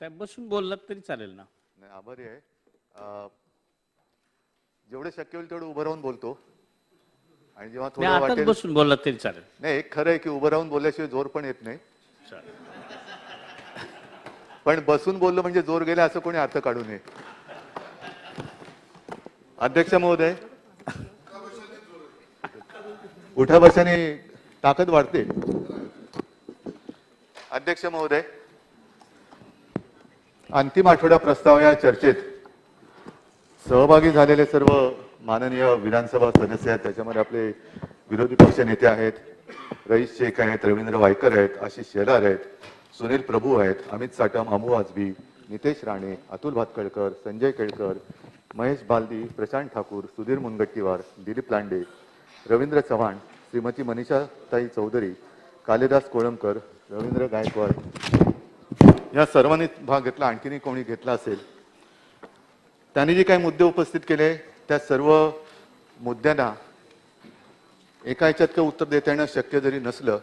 साहेब बसून बोललात तरी चालेल ना. नाही, आभारी आहे. जेवढे शक्य होईल तेवढं उभं राहून बोलतो आणि जेव्हा नाही, थोडं आताच वाटेल. बसून बोललात तरी चालेल. नाही, एक खरं आहे की उभं राहून बोलल्याशिवाय जोर पण येत नाही, चालेल. पण बसून बोललो म्हणजे जोर गेला असं कोणी अर्थ काढू नये. अध्यक्ष महोदय, उठा बशाने ताकद वाढते. अध्यक्ष महोदय, अंतिम आठवडा प्रस्ताव या चर्चेत सहभागी झालेले सर्व माननीय विधानसभा सदस्य आहेत. त्याच्यामध्ये आपले विरोधी पक्ष नेते आहेत, रईस शेख आहेत, रवींद्र वायकर आहेत, आशिष शेलार आहेत, सुनील प्रभू आहेत, अमित साटम, अमू आजबी, नितेश राणे, अतुल भातखळकर, संजय केळकर, महेश बालदी, प्रशांत ठाकूर, सुधीर मुनगट्टीवार, दिलीप लांडे, रवींद्र चव्हाण, श्रीमती मनीषाताई चौधरी, कालिदास कोळंबकर, रवींद्र गायकवाड या सर्वांनी भाग घेतला. आणखीनही कोणी घेतला असेल त्यांनी जे काही मुद्दे उपस्थित केले त्या सर्व मुद्द्यांना एका याच्यात काही उत्तर देता येणं शक्य जरी नसलं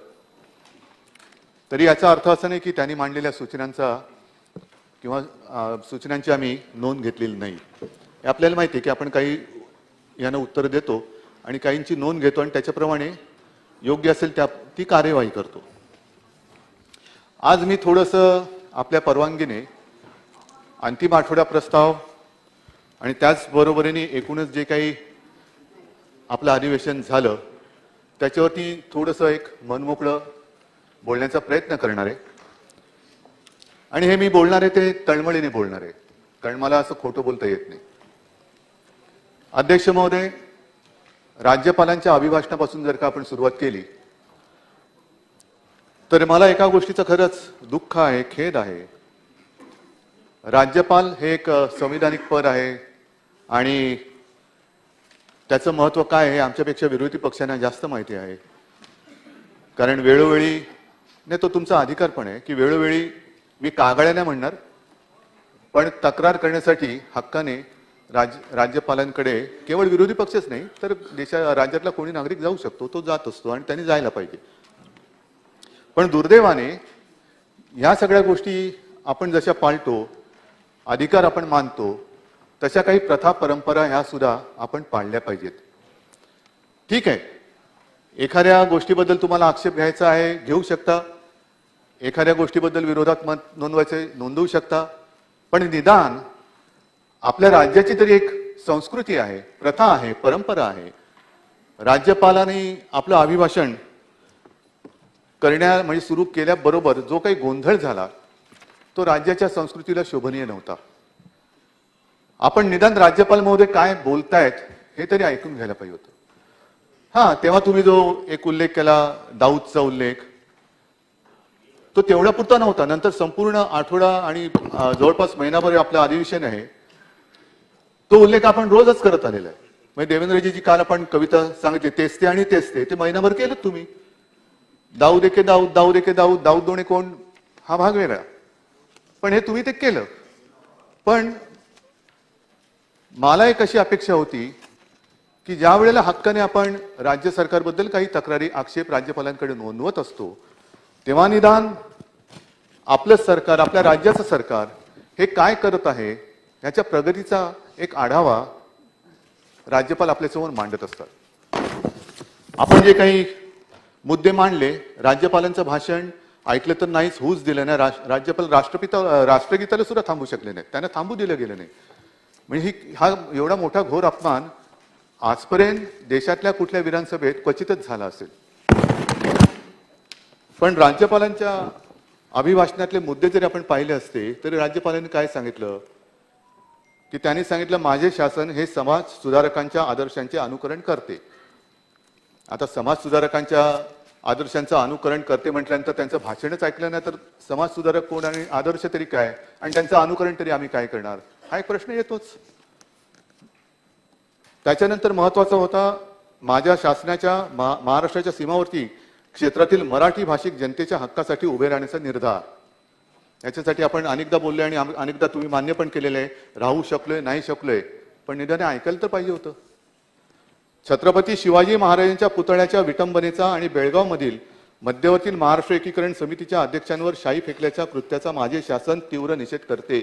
तरी याचा अर्थ असा नाही की त्यांनी मांडलेल्या सूचनांचा किंवा सूचनांची आम्ही नोंद घेतलेली नाही. हे आपल्याला माहिती आहे की आपण काही यांना उत्तर देतो आणि काहींची नोंद घेतो आणि त्याच्याप्रमाणे योग्य असेल ती कार्यवाही करतो. आज मी थोडंसं आपल्या परवानगीने अंतिम आठवडा प्रस्ताव आणि त्याचबरोबरीने एकूणच जे काही आपलं अधिवेशन झालं त्याच्यावरती थोडंसं एक मनमोकळं बोलण्याचा प्रयत्न करणार आहे. आणि हे मी बोलणार आहे ते तळमळीने बोलणार आहे, कारण मला असं खोटं बोलता येत नाही. अध्यक्ष महोदय, राज्यपालांच्या अभिभाषणापासून जर का आपण सुरुवात केली तर मला एका गोष्टीचं खरंच दुःख आहे, खेद आहे. राज्यपाल हे एक संविधानिक पद आहे आणि त्याचं महत्त्व काय आहे आमच्यापेक्षा विरोधी पक्षांना जास्त माहिती आहे. कारण वेळोवेळी नाही, तो तुमचा अधिकार पण आहे की वेळोवेळी मी कागाळ्या नाही म्हणणार पण तक्रार करण्यासाठी हक्काने राज्यपालांकडे केवळ विरोधी पक्षच नाही तर राज्यातला कोणी नागरिक जाऊ शकतो, तो जात असतो आणि त्यांनी जायला पाहिजे. पण दुर्दैवाने या सगळ्या गोष्टी आपण जशा पाळतो, अधिकार आपण मानतो, तशा काही प्रथा परंपरा ह्या सुद्धा आपण पाळल्या पाहिजेत. ठीक आहे, एखाद्या गोष्टीबद्दल तुम्हाला आक्षेप घ्यायचा आहे घेऊ शकता, एखाद्या गोष्टीबद्दल विरोधात मत नोंदवायचे नोंदवू शकता, पण निदान आपल्या राज्याची तरी एक संस्कृती आहे, प्रथा आहे, परंपरा आहे. राज्यपालांनी आपलं अभिभाषण म्हणजे सुरू केल्याबरोबर जो काही गोंधळ झाला तो राज्याच्या संस्कृतीला शोभनीय नव्हता. आपण निदान राज्यपाल महोदय काय बोलतायत हे तरी ऐकून घ्यायला पाहिजे होतं. हा, तेव्हा तुम्ही जो एक उल्लेख केला दाऊदचा उल्लेख, तो तेवढा पुरता नव्हता. नंतर संपूर्ण आठवडा आणि जवळपास महिनाभर आपलं अधिवेशन आहे, तो उल्लेख आपण रोजच करत आलेला आहे. म्हणजे देवेंद्रजी काल आपण कविता सांगितली तेच ते आणि तेच ते महिनाभर केलं तुम्ही. दाऊद एके दाऊद, दाऊद एके दाऊद, दाऊद दोणे कोण, हा भाग वेगळा, पण हे तुम्ही ते केलं. पण मला एक अशी अपेक्षा होती की ज्या वेळेला हक्काने आपण राज्य सरकारबद्दल काही तक्रारी आक्षेप राज्यपालांकडे नोंदवत असतो तेव्हा निदान आपलं सरकार, आपल्या राज्याचं सरकार हे काय करत आहे याच्या प्रगतीचा एक आढावा राज्यपाल आपल्यासमोर मांडत असतात. आपण जे काही मुद्दे मांडले, राज्यपालांचं भाषण ऐकलं तर नाहीच, होऊच दिलं नाही. राज्यपाल राष्ट्रगीताला सुद्धा थांबू शकले नाही, त्यांना थांबू दिलं गेलं नाही. म्हणजे हा एवढा मोठा घोर अपमान आजपर्यंत देशातल्या कुठल्या विधानसभेत क्वचितच झाला असेल. पण राज्यपालांच्या अभिभाषणातले मुद्दे जरी आपण पाहिले असते तरी राज्यपालांनी काय सांगितलं की त्यांनी सांगितलं माझे शासन हे समाज सुधारकांच्या आदर्शांचे अनुकरण करते. आता समाज सुधारकांच्या आदर्शांचं अनुकरण करते म्हटल्यानंतर त्यांचं भाषणच ऐकलं नाही तर समाज सुधारक कोण आणि आदर्श तरी काय आणि त्यांचं अनुकरण तरी आम्ही काय करणार, हा एक प्रश्न येतोच. त्याच्यानंतर महत्वाचा होता माझ्या शासनाच्या महाराष्ट्राच्या सीमावर्ती क्षेत्रातील मराठी भाषिक जनतेच्या हक्कासाठी उभे राहण्याचा निर्धार. याच्यासाठी आपण अनेकदा बोलले आणि अनेकदा तुम्ही मान्य पण केलेलं आहे. राहू शकलोय नाही शकलोय पण निदान ऐकायला तर पाहिजे होतं. छत्रपती शिवाजी महाराजांच्या पुतळ्याच्या विटंबनेचा आणि बेळगाव मधील मध्यवर्ती महाराष्ट्र एकीकरण समितीच्या अध्यक्षांवर शाई फेकल्याच्या कृत्याचा माझे शासन तीव्र निषेध करते.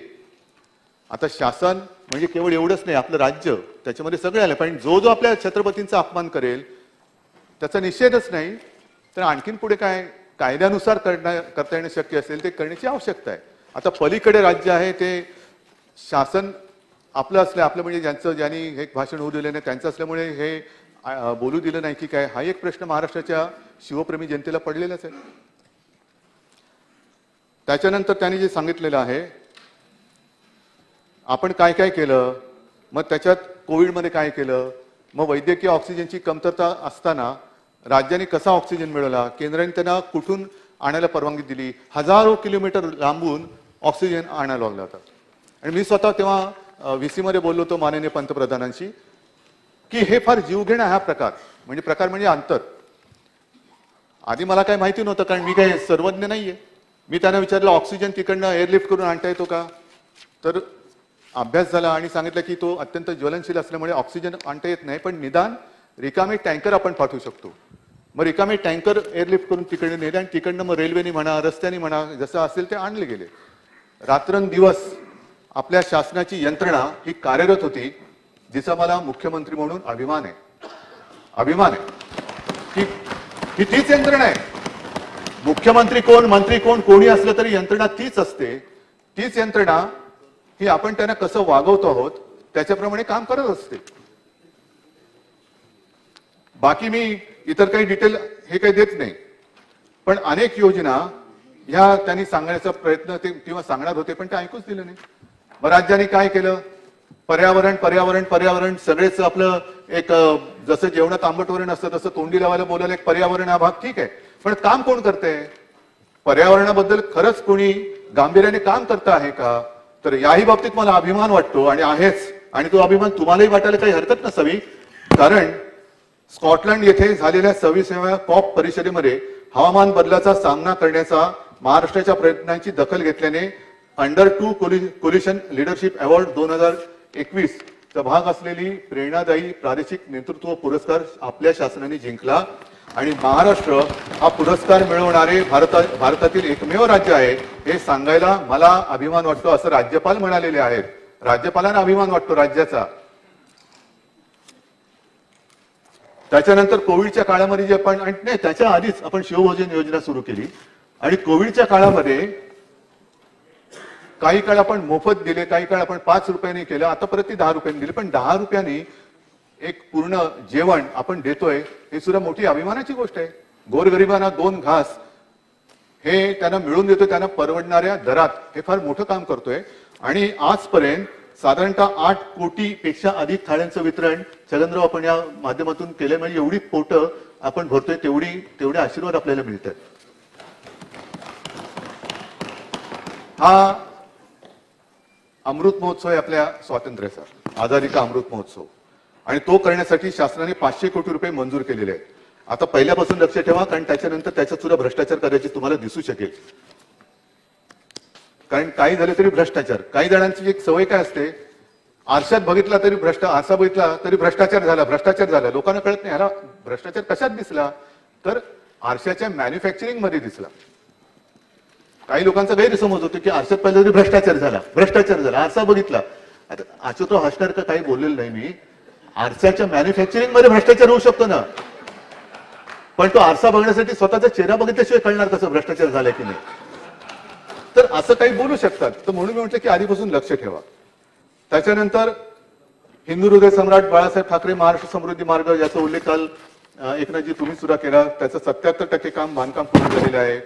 आता शासन म्हणजे केवळ एवढंच नाही, आपलं राज्य त्याच्यामध्ये सगळे आले, पण जो जो आपल्या छत्रपतींचा अपमान करेल त्याचा निषेधच नाही तर आणखीन पुढे काय कायद्यानुसार करता येणं शक्य असेल ते करण्याची आवश्यकता आहे. आता पलीकडे राज्य आहे ते शासन आपलं असलं, आपलं म्हणजे ज्यांनी हे भाषण होऊ दिले नाही त्यांचं असल्यामुळे हे बोलू दिलं नाही की काय, हा एक प्रश्न महाराष्ट्राच्या शिवप्रेमी जनतेला पडलेलाच आहे. त्याच्यानंतर त्यांनी जे सांगितलेलं आहे आपण काय काय केलं, मग त्याच्यात कोविडमध्ये काय केलं, मग वैद्यकीय ऑक्सिजनची कमतरता असताना राज्याने कसा ऑक्सिजन मिळवला, केंद्राने त्यांना कुठून आणायला परवानगी दिली, हजारो किलोमीटर लांबून ऑक्सिजन आणायला लागला होता. आणि मी स्वतः तेव्हा VC मध्ये बोललो होतो माननीय पंतप्रधानांशी की हे फार जीवघेणा हा प्रकार म्हणजे अंतर. आधी मला काय माहिती नव्हतं कारण मी काय सर्वज्ञ नाहीये. मी त्यांना विचारलं ऑक्सिजन तिकडनं एअरलिफ्ट करून आणता येतो का, तर अभ्यास झाला आणि सांगितलं की तो अत्यंत ज्वलनशील असल्यामुळे ऑक्सिजन आणता येत नाही, पण निदान रिकामे टँकर आपण पाठवू शकतो. मग रिकामे टँकर एअरलिफ्ट करून तिकडे नेले आणि तिकडनं मग रेल्वेने म्हणा रस्त्याने म्हणा जसं असेल ते आणले गेले. रात्रंदिवस आपल्या शासनाची यंत्रणा ही कार्यरत होती, जिचा मला मुख्यमंत्री म्हणून अभिमान आहे की तीच यंत्रणा आहे. मुख्यमंत्री कोण मंत्री कोण कोणी असलं तरी यंत्रणा तीच असते. तीच यंत्रणा ही आपण त्यांना कसं वागवतो आहोत त्याच्याप्रमाणे काम करत असते. बाकी मी इतर काही डिटेल हे काही देत नाही, पण अनेक योजना ह्या त्यांनी सांगण्याचा प्रयत्न ते किंवा सांगणार होते पण ते ऐकूच दिलं नाही. मग राज्याने काय केलं, पर्यावरण सगळेच आपलं एक जसं जेवणात आंबटवरण असतं तसं तोंडी लावायला बोलायला एक पर्यावरण हा भाग ठीक आहे, पण काम कोण करतंय, पर्यावरणाबद्दल खरंच कोणी गांभीर्याने काम करत आहे का, तर याही बाबतीत मला अभिमान वाटतो आणि आहेच. आणि तो अभिमान तुम्हालाही वाटायला काही हरकत नसावी, कारण स्कॉटलंड येथे झालेल्या 26व्या कॉप परिषदेमध्ये हवामान बदलाचा सामना करण्याचा महाराष्ट्राच्या प्रयत्नांची दखल घेतल्याने अंडर 2 कोलिशन लीडरशिप अवॉर्ड 2021 चा भाग असलेली प्रेरणादायी प्रादेशिक नेतृत्व पुरस्कार आपल्या शासनाने जिंकला आणि महाराष्ट्र हा पुरस्कार मिळवणारे भारतातील एकमेव राज्य आहे हे सांगायला मला अभिमान वाटतो, असं राज्यपाल म्हणालेले आहेत. राज्यपालांना अभिमान वाटतो राज्याचा. त्याच्यानंतर कोविडच्या काळामध्ये जे आपण नाही त्याच्या आधीच आपण शिवभोजन योजना सुरू केली आणि कोविडच्या काळामध्ये काही काळ आपण मोफत दिले, काही काळ आपण 5 रुपयांनी केलं, आता परत ती 10 रुपयांनी दिली, पण 10 रुपयांनी एक पूर्ण जेवण आपण देतोय ही सुद्धा मोठी अभिमानाची गोष्ट आहे. गोरगरिबांना 2 घास हे त्यांना मिळून देतोय, त्यांना परवडणाऱ्या दरात, हे फार मोठं काम करतोय. आणि आजपर्यंत साधारणतः 8 कोटीपेक्षा अधिक थाळ्यांचं वितरण छगनराव आपण या माध्यमातून केलंय. म्हणजे एवढी पोटं आपण भरतोय तेवढे आशीर्वाद आपल्याला मिळतात. हा अमृत महोत्सव आहे आपल्या स्वातंत्र्याचा, आझादी का अमृत महोत्सव, आणि तो करण्यासाठी शासनाने 500 कोटी रुपये मंजूर केलेले आहेत. आता पहिल्यापासून लक्ष ठेवा, कारण त्याच्यानंतर त्याच्यात सुद्धा भ्रष्टाचार करायची तुम्हाला दिसू शकेल. कारण काही झाले तरी भ्रष्टाचार, काही जणांची एक सवय काय असते, आरशात बघितला तरी आरसा बघितला तरी भ्रष्टाचार झाला. लोकांना कळत नाही ह्याला भ्रष्टाचार कशात दिसला, तर आरशाच्या मॅन्युफॅक्चरिंग मध्ये दिसला. काही लोकांचा गैरसमज होतो की आरशात पाहिलं तरी भ्रष्टाचार झाला, आरसा बघितला. आता अच्युतराव हसणार का काही बोललेलं नाही मी, आरशाच्या मॅन्युफॅक्चरिंग मध्ये भ्रष्टाचार होऊ शकतो ना, पण तो आरसा बघण्यासाठी स्वतःचा चेहरा बघितल्याशिवाय कळणार कसं भ्रष्टाचार झाला की नाही. तर असं काही बोलू शकतात, तर म्हणून मी म्हटलं की आधीपासून लक्ष ठेवा. त्याच्यानंतर हिंदू हृदय सम्राट बाळासाहेब ठाकरे महाराष्ट्र समृद्धी मार्ग याचा उल्लेख काल एकनाथजी तुम्ही सुद्धा केला. त्याचं 77% बांधकाम पूर्ण झालेलं आहे.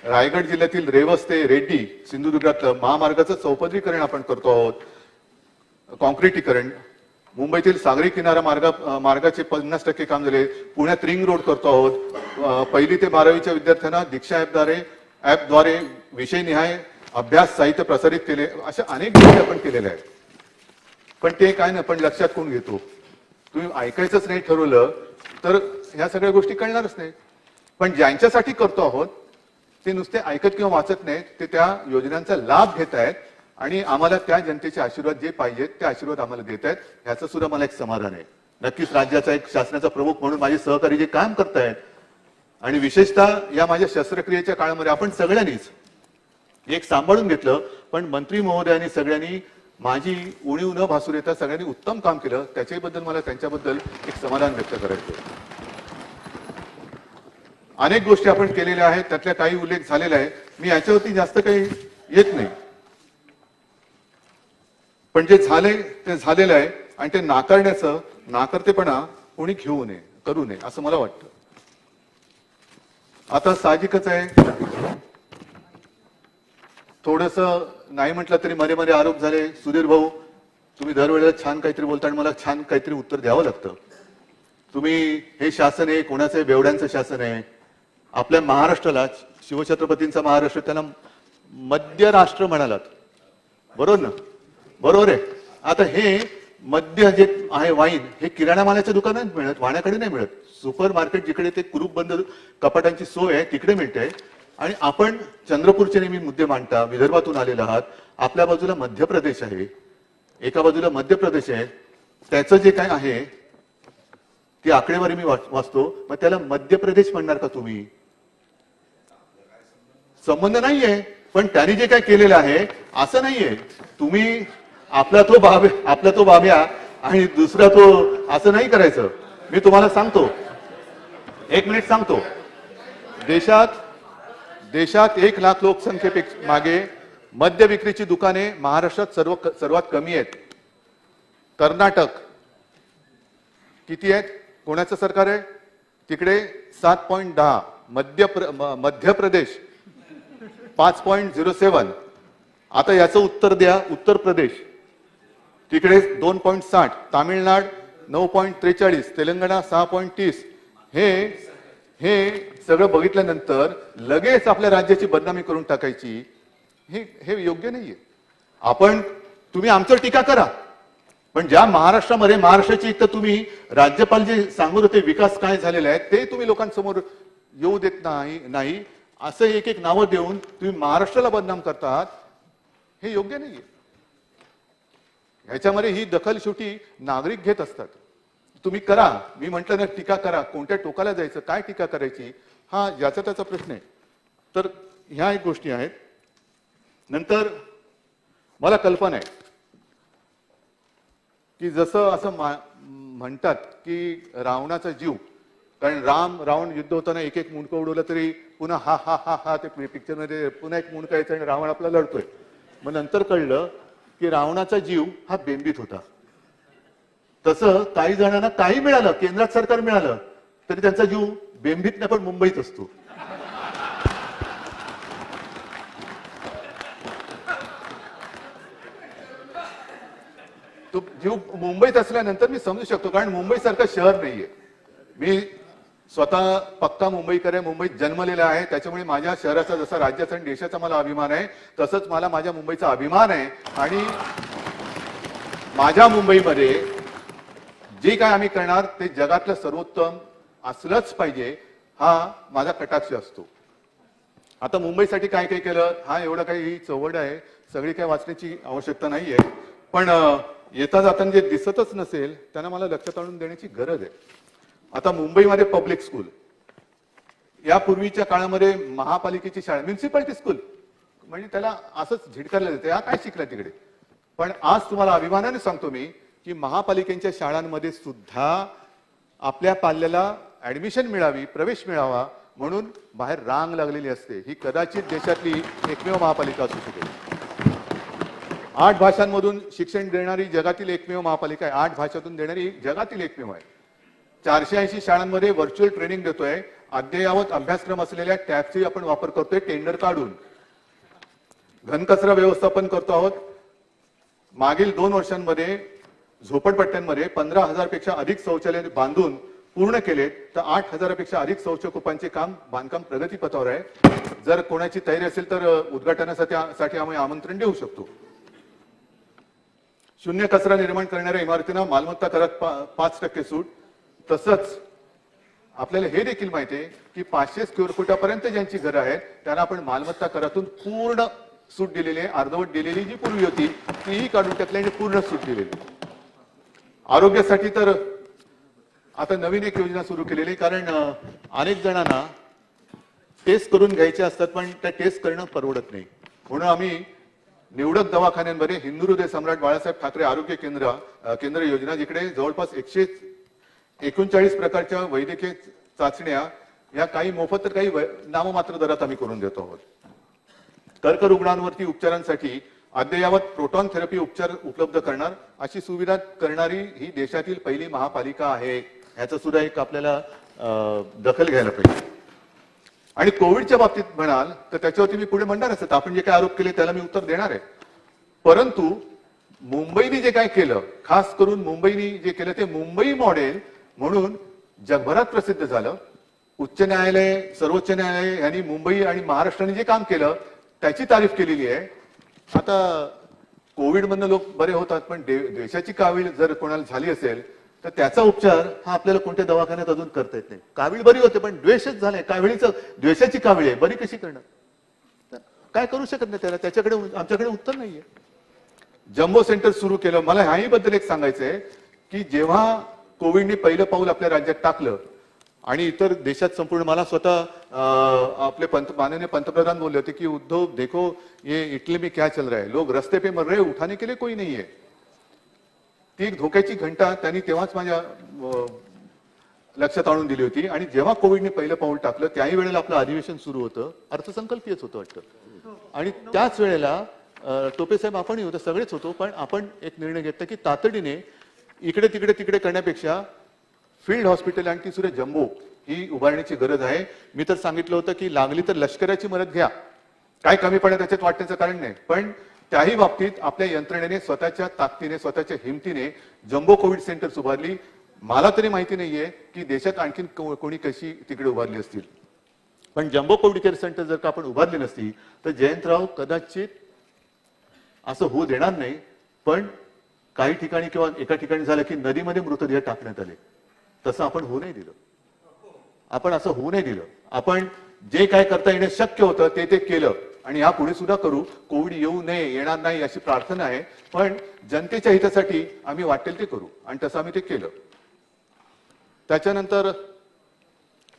रायगड जिल्ह्यातील रेवस ते रेड्डी सिंधुदुर्गातलं महामार्गाचं चौपदरीकरण आपण करतो आहोत, कॉन्क्रिटीकरण. मुंबईतील सागरी किनारा मार्गाचे 50% काम झाले. पुण्यात रिंग रोड करतो आहोत. 1ली ते 12वीच्या विद्यार्थ्यांना दीक्षा ऍपद्वारे विषयनिहाय अभ्यास साहित्य प्रसारित केले. अशा अनेक गोष्टी आपण केलेल्या आहेत. पण ते काय ना, पण लक्षात कोण घेतो, तुम्ही ऐकायचंच नाही ठरवलं तर ह्या सगळ्या गोष्टी कळणारच नाही. पण ज्यांच्यासाठी करतो आहोत ते नुसते ऐकत किंवा वाचत नाहीत, ते त्या योजनांचा लाभ घेत आहेत आणि आम्हाला त्या जनतेचे आशीर्वाद जे पाहिजेत ते आशीर्वाद आम्हाला देत आहेत. ह्याचं सुद्धा मला एक समाधान आहे. नक्कीच राज्याचा एक शासनाचा प्रमुख म्हणून माझे सहकारी जे काम करतायत आणि विशेषतः या माझ्या शस्त्रक्रियेच्या काळामध्ये आपण सगळ्यांनीच एक सांभाळून घेतलं, पण मंत्री महोदयांनी सगळ्यांनी माझी उणीव न भासू देता सगळ्यांनी उत्तम काम केलं. त्याच्याबद्दल मला त्यांच्याबद्दल एक समाधान व्यक्त करायचं. अनेक गोष्टी आपण केलेल्या आहेत, त्यातल्या काही उल्लेख झालेला आहे. मी याच्यावरती जास्त काही येत नाही, पण जे झाले ते झालेलं आहे आणि ते नाकारण्याचं नाकर्तेपणा कोणी घेऊ नये, करू नये असं मला वाटतं. आता साहजिकच आहे, थोडस नाही म्हटलं तरी मध्ये मध्ये आरोप झाले. सुधीर भाऊ, तुम्ही दरवेळेला छान काहीतरी बोलता आणि मला छान काहीतरी उत्तर द्यावं लागतं. तुम्ही हे शासन आहे कोणाचं बेवड्यांचं शासन आहे. आपल्या महाराष्ट्राला, शिवछत्रपतींचा महाराष्ट्र, त्याला मध्य राष्ट्र म्हणालात, बरोबर ना? बरोबर आहे. आता हे मद्य जे आहे वाईन, हे किराणा मालाच्या दुकानात मिळत, वाण्याकडे नाही मिळत. सुपर मार्केट जिकडे ते कुरूप बंद कपाटांची सोय आहे तिकडे मिळते. आणि आपण चंद्रपूरचे नेहमी मुद्दे मांडता, विदर्भातून आलेला आहात. आपल्या बाजूला मध्य प्रदेश आहे, एका बाजूला मध्य प्रदेश आहे. त्याचं जे काय आहे ती आकडेवारी मी वाचतो, मग त्याला मध्य प्रदेश म्हणणार का तुम्ही? संबंध नाहीये. पण त्यांनी जे काय केलेलं आहे असं नाहीये. तुम्ही आपला तो बाब्या आणि दुसरा तो, असं नाही करायचं. मी तुम्हाला सांगतो, एक मिनिट सांगतो. देशात 1 लाख लोकसंख्येपेक्षा मागे मद्य विक्रीची दुकाने महाराष्ट्रात सर्वात कमी आहेत. कर्नाटक किती आहेत? कोणाचं सरकार आहे तिकडे? 7.10. मध्य प्रदेश 5.07. आता याचं उत्तर द्या. उत्तर प्रदेश तिकडे 2.60. तामिळनाड 9.43. तेलंगणा 6.30. हे सगळं बघितल्यानंतर लगेच आपल्या राज्याची बदनामी करून टाकायची, हे योग्य नाहीये. तुम्ही आमच्यावर टीका करा, पण ज्या महाराष्ट्राची एक तर तुम्ही राज्यपाल जे सांगत होते विकास काय झालेला आहे ते तुम्ही लोकांसमोर येऊ देत नाही. असं एक नावं देऊन तुम्ही महाराष्ट्राला बदनाम करतात, हे योग्य नाहीये. ह्याच्यामध्ये ही दखल शेवटी नागरिक घेत असतात. तुम्ही करा, मी म्हंटल ना, टीका करा. कोणत्या टोकाला जायचं, काय टीका करायची, हा ज्याचा त्याचा प्रश्न आहे. तर ह्या एक गोष्टी आहेत. नंतर मला कल्पना आहे की जसं असं म्हणतात की रावणाचा जीव, कारण रावण युद्ध होताना एक मुंडकं उडवलं तरी पुन्हा हा हा हा हा ते पिक्चर मध्ये पुन्हा एक मुंडकं यायचं आणि रावण आपला लढतोय. मग नंतर कळलं की रावणाचा जीव हा बेंबीत होता. तसं काही जणांना काही मिळालं, केंद्रात सरकार मिळालं तरी त्यांचा जीव बेंबीत नाही पण मुंबईत असतो. तो जीव मुंबईत असल्यानंतर मी समजू शकतो, कारण मुंबई सारखं शहर नाहीये. मी स्वतः पक्का मुंबईकर आहे, मुंबईत जन्मलेला आहे. त्याच्यामुळे माझ्या शहराचा जसा राज्याचा आणि देशाचा मला अभिमान आहे, तसंच मला माझ्या मुंबईचा अभिमान आहे. आणि माझ्या मुंबईमध्ये जे काय आम्ही करणार ते जगातलं सर्वोत्तम असलंच पाहिजे, हा माझा कटाक्ष असतो. आता मुंबईसाठी काय काय केलं, हा एवढं काही ही चौवड आहे, सगळी काय वाचण्याची आवश्यकता नाहीये. पण येता जाताना जे दिसतच नसेल त्यांना मला लक्षात आणून देण्याची गरज आहे. आता मुंबईमध्ये पब्लिक स्कूल, यापूर्वीच्या काळामध्ये महापालिकेची शाळा, म्युन्सिपालिटी स्कूल म्हणजे त्याला असंच झिडकारलं जाते, हा काय शिकला तिकडे. पण आज तुम्हाला अभिमानाने सांगतो मी की महापालिकेच्या शाळांमध्ये सुद्धा आपल्या पाल्याला ऍडमिशन मिळावी, प्रवेश मिळावा म्हणून बाहेर रांग लागलेली असते. ही कदाचित देशातली एकमेव महापालिका असू शकेल. 8 भाषांमधून शिक्षण देणारी जगातील एकमेव महापालिका आहे. 8 भाषातून देणारी जगातील एकमेव आहे. 480 शाळांमध्ये व्हर्च्युअल ट्रेनिंग देतोय. अद्ययावत अभ्यासक्रम असलेल्या टॅबची आपण वापर करतोय टेंडर काढून. घनकचरा व्यवस्थापन करतो आहोत. मागील 2 वर्षांमध्ये झोपडपट्ट्यांमध्ये 15,000 पेक्षा अधिक शौचालय बांधून पूर्ण केले, तर 8,000 पेक्षा अधिक शौचकूपांचे बांधकाम प्रगतीपथावर आहे. जर कोणाची तयारी असेल तर उद्घाटनासाठी आम्ही आमंत्रण देऊ शकतो. शून्य कचरा निर्माण करणाऱ्या इमारतींना मालमत्ता करात 5% सूट. तसंच आपल्याला हे देखील माहिती आहे की 500 स्क्वेअर फुटापर्यंत ज्यांची घरं आहेत त्यांना आपण मालमत्ता करातून पूर्ण सूट दिलेली आहे. अर्धवट दिलेली जी पूर्वी होती तीही काढून टाकली आणि पूर्ण सूट दिलेली. आरोग्यासाठी तर आता नवीन एक योजना सुरू केलेली, कारण अनेक जणांना टेस्ट करून घ्यायचे असतात, पण त्या टेस्ट करणं परवडत नाही. म्हणून आम्ही निवडक दवाखान्यांमध्ये हिंदू हृदय सम्राट बाळासाहेब ठाकरे आरोग्य केंद्र योजना, जिकडे जवळपास 139 प्रकारच्या वैद्यकीय चाचण्या या काही मोफत तर काही नाममात्र दरात आम्ही करून देतो आहोत. कर्करुग्णांवरती उपचारांसाठी अद्ययावत प्रोटॉन थेरपी उपचार उपलब्ध करणार अशी सुविधा करणारी ही देशातील पहिली महापालिका आहे. ह्याचं सुद्धा एक आपल्याला दखल घ्यायला पाहिजे. आणि कोविडच्या बाबतीत म्हणाल तर त्याच्यावरती मी पुढे म्हणणार असत, आपण जे काय आरोप केले त्याला मी उत्तर देणार आहे. परंतु मुंबईने जे काय केलं, खास करून मुंबईने जे केलं ते मुंबई मॉडेल म्हणून जगभरात प्रसिद्ध झालं. उच्च न्यायालय, सर्वोच्च न्यायालय यांनी मुंबई आणि महाराष्ट्राने जे काम केलं त्याची तारीफ केलेली आहे. आता कोविड मधनं लोक बरे होतात, पण द्वेषाची कावीळ जर कोणाला झाली असेल तर त्याचा उपचार हा आपल्याला कोणत्या दवाखान्यात अजून करता येत नाही. कावीळ बरी होते, पण द्वेषच झालाय, द्वेषाची कावीळ आहे, बरी कशी करणार? काय करू शकत नाही त्याला, त्याच्याकडे आमच्याकडे उत्तर नाहीये. जम्बो सेंटर सुरू केलं. मला ह्याही बद्दल एक सांगायचंय की जेव्हा कोविडने पहिलं पाऊल आपल्या राज्यात टाकलं आणि इतर देशात संपूर्ण, मला स्वतः आपले माननीय पंतप्रधान बोलले होते की उद्धव देखो ये इटली में क्या चल रहा है, लोग रस्ते पे मर रहे, उठाने के लिए कोई नहीं है. ती एक धोक्याची घंटा त्यांनी तेव्हाच माझ्या लक्षात आणून दिली होती. आणि जेव्हा कोविडने पहिलं पाऊल टाकलं त्याही वेळेला आपलं अधिवेशन सुरू होतं, अर्थसंकल्पीयच होतं वाटतं. आणि त्याच वेळेला टोपे साहेब आपणही होतं, सगळेच होतो, पण आपण एक निर्णय घेतला की तातडीने इकडे तिकडे करण्यापेक्षा फील्ड हॉस्पिटल आणि ती सुद्धा जम्बो ही उभारण्याची गरज आहे. मी तर सांगितलं होतं की लागली तर लष्कराची मदत घ्या, काय कमी पडत त्याच्यात वाटण्याचं कारण नाही, पण त्याही बाबतीत आपल्या यंत्रणेने स्वतःच्या ताकदीने, स्वतःच्या हिमतीने जम्बो कोविड सेंटर्स उभारली. मला तरी माहिती नाहीये की देशात आणखीन कोणी कशी तिकडे उभारली असतील. पण जम्बो कोविड केअर सेंटर जर का आपण उभारली नसती तर जयंतराव कदाचित असं होऊ देणार नाही. पण काही ठिकाणी किंवा एका ठिकाणी झालं की नदीमध्ये मृतदेह टाकण्यात आले, तसं आपण होऊ नाही दिलं. आपण असं होऊ नाही दिलं. आपण जे काय करता येणं शक्य होतं ते केलं आणि यापुढे सुद्धा करू. कोविड येऊ नये, येणार नाही अशी प्रार्थना आहे, पण जनतेच्या हितासाठी आम्ही वाटेल ते करू आणि तसं आम्ही ते केलं. त्याच्यानंतर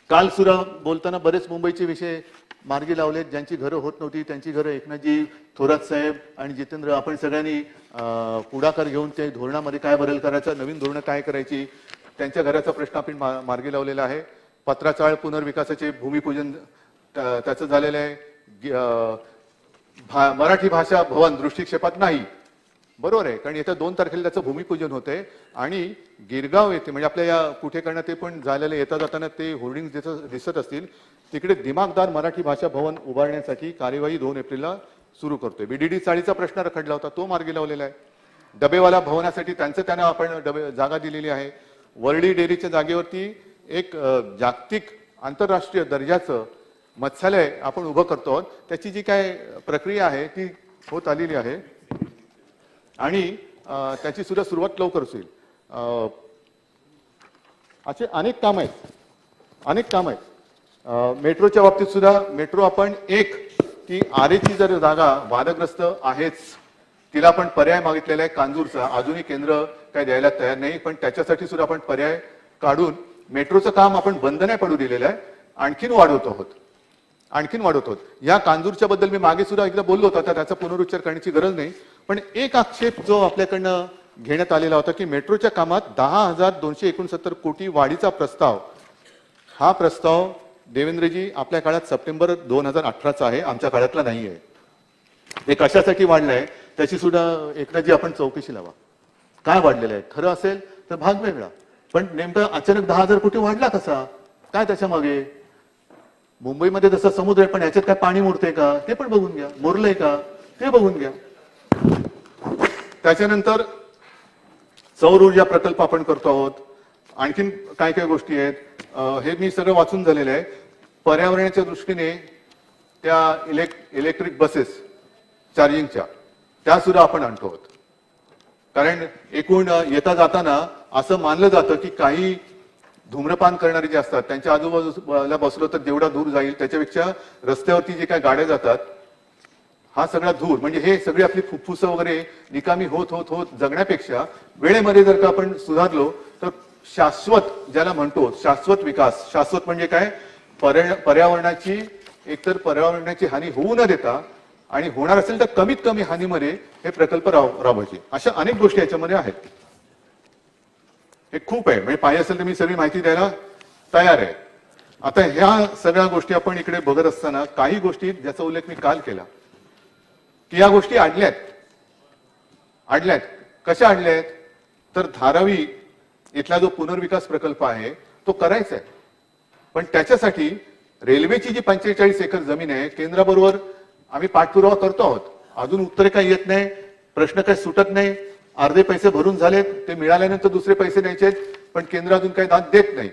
काल सुद्धा बोलताना बरेच मुंबईचे विषय मार्गी लावलेत. ज्यांची घरं होत नव्हती त्यांची घरं एकनाथजी थोरात साहेब आणि जितेंद्र आपण सगळ्यांनी पुढाकार घेऊन ते धोरणामध्ये काय बदल करायचा, नवीन धोरणं काय करायची, त्यांच्या घराचा प्रश्न आपण मार्गी लावलेला आहे. पत्राचाळ पुनर्विकासाचे भूमिपूजन त्याचं झालेलं आहे. मराठी भाषा भवन दृष्टिक्षेपात नाही, बरोबर आहे, कारण येत्या 2 तारखेला त्याचं भूमिपूजन होतंय. आणि गिरगाव येथे म्हणजे आपल्या या कुठेकडनं ते पण झालेलं येता जाताना ते होर्डिंग दिसत असतील, तिकडे दिमागदार मराठी भाषा भवन उभारण्यासाठी कार्यवाही 2 एप्रिलला सुरू करतोय. बीडीडी चाळीचा प्रश्न रखडला होता, तो मार्गी लावलेला आहे. डबेवाला भवनासाठी त्यांना आपण जागा दिलेली आहे. वर्डी डेअरीच्या जागेवरती एक जागतिक आंतरराष्ट्रीय दर्जाचं मत्स्यालय आपण उभं करतो आहोत. त्याची जी काय प्रक्रिया आहे ती होत आलेली आहे आणि त्याची सुद्धा सुरुवात लवकरच होईल. असे अनेक काम आहेत. मेट्रोच्या बाबतीत सुद्धा मेट्रो आपण ती आरेची जर जागा वादग्रस्त आहेच, तिला आपण पर्याय मागितलेला आहे कांजूरचा. अजूनही केंद्र काय द्यायला तयार नाही, पण त्याच्यासाठी सुद्धा आपण पर्याय काढून मेट्रोचं काम आपण बंद नाही पडू दिलेलं आहे, आणखीन वाढवतो आहोत. या कांजूरच्या बद्दल मी मागे सुद्धा एकदा बोललो होतो, त्याचा पुनरुच्चार करण्याची गरज नाही. पण एक आक्षेप जो आपल्याकडनं घेण्यात आलेला होता की मेट्रोच्या कामात 10,269 कोटी वाढीचा प्रस्ताव, हा प्रस्ताव देवेंद्रजी आपल्या काळात सप्टेंबर 2018चा आहे, आमच्या काळातला नाही आहे. हे कशासाठी वाढलंय त्याची सुद्धा एकनाथजी आपण चौकशी लावा. काय वाढलेलं आहे, खरं असेल तर भाग वेगळा, पण नेमकं अचानक 10,000 कोटी वाढला कसा, काय त्याच्या मागे? मुंबईमध्ये जसं समुद्र आहे, पण याच्यात काय पाणी मुरते का ते पण बघून घ्या, मुरलंय का ते बघून घ्या. त्याच्यानंतर सौर ऊर्जा प्रकल्प आपण करतो आहोत. आणखीन काय काय गोष्टी आहेत, हे मी सगळं वाचून झालेलं आहे. पर्यावरणाच्या दृष्टीने त्या इलेक्ट्रिक बसेस चार्जिंगच्या त्या सुद्धा आपण आणतो आहोत. कारण एकूण येता जाताना असं मानलं जातं की काही धूम्रपान करणारे जे असतात त्यांच्या आजूबाजूला बसलो तर जेवढा दूर जाईल त्याच्यापेक्षा रस्त्यावरती जे काय गाड्या जातात हा सगळा धूर, म्हणजे हे सगळी आपली फुफ्फुसं वगैरे निकामी होत जगण्यापेक्षा वेळेमध्ये जर का आपण सुधारलो तर शाश्वत, ज्याला म्हणतो शाश्वत विकास, शाश्वत म्हणजे काय, पर्यावरणाची एकतर पर्यावरणाची हानी होऊ न देता आणि होणार असेल तर कमीत कमी हानीमध्ये हे प्रकल्प राबवायचे. अशा अनेक गोष्टी याच्यामध्ये आहेत. हे खूप आहे, म्हणजे पाहिजे असेल तर मी सगळी माहिती द्यायला तयार आहे. आता ह्या सगळ्या गोष्टी आपण इकडे बघत असताना काही गोष्टी ज्याचा उल्लेख मी काल केला की या गोष्टी अडल्यात. कशा अडल्यात तर धारावी इथला जो पुनर्विकास प्रकल्प आहे तो करायचा आहे, पण त्याच्यासाठी रेल्वेची जी 45 एकर जमीन आहे केंद्राबरोबर आम्ही पाठपुरावा करतो आहोत. अजून उत्तरे काही येत नाही, प्रश्न काही सुटत नाही. अर्धे पैसे भरून झालेत, ते मिळाल्यानंतर दुसरे पैसे द्यायचे आहेत, पण केंद्र अजून काही दाद देत नाही.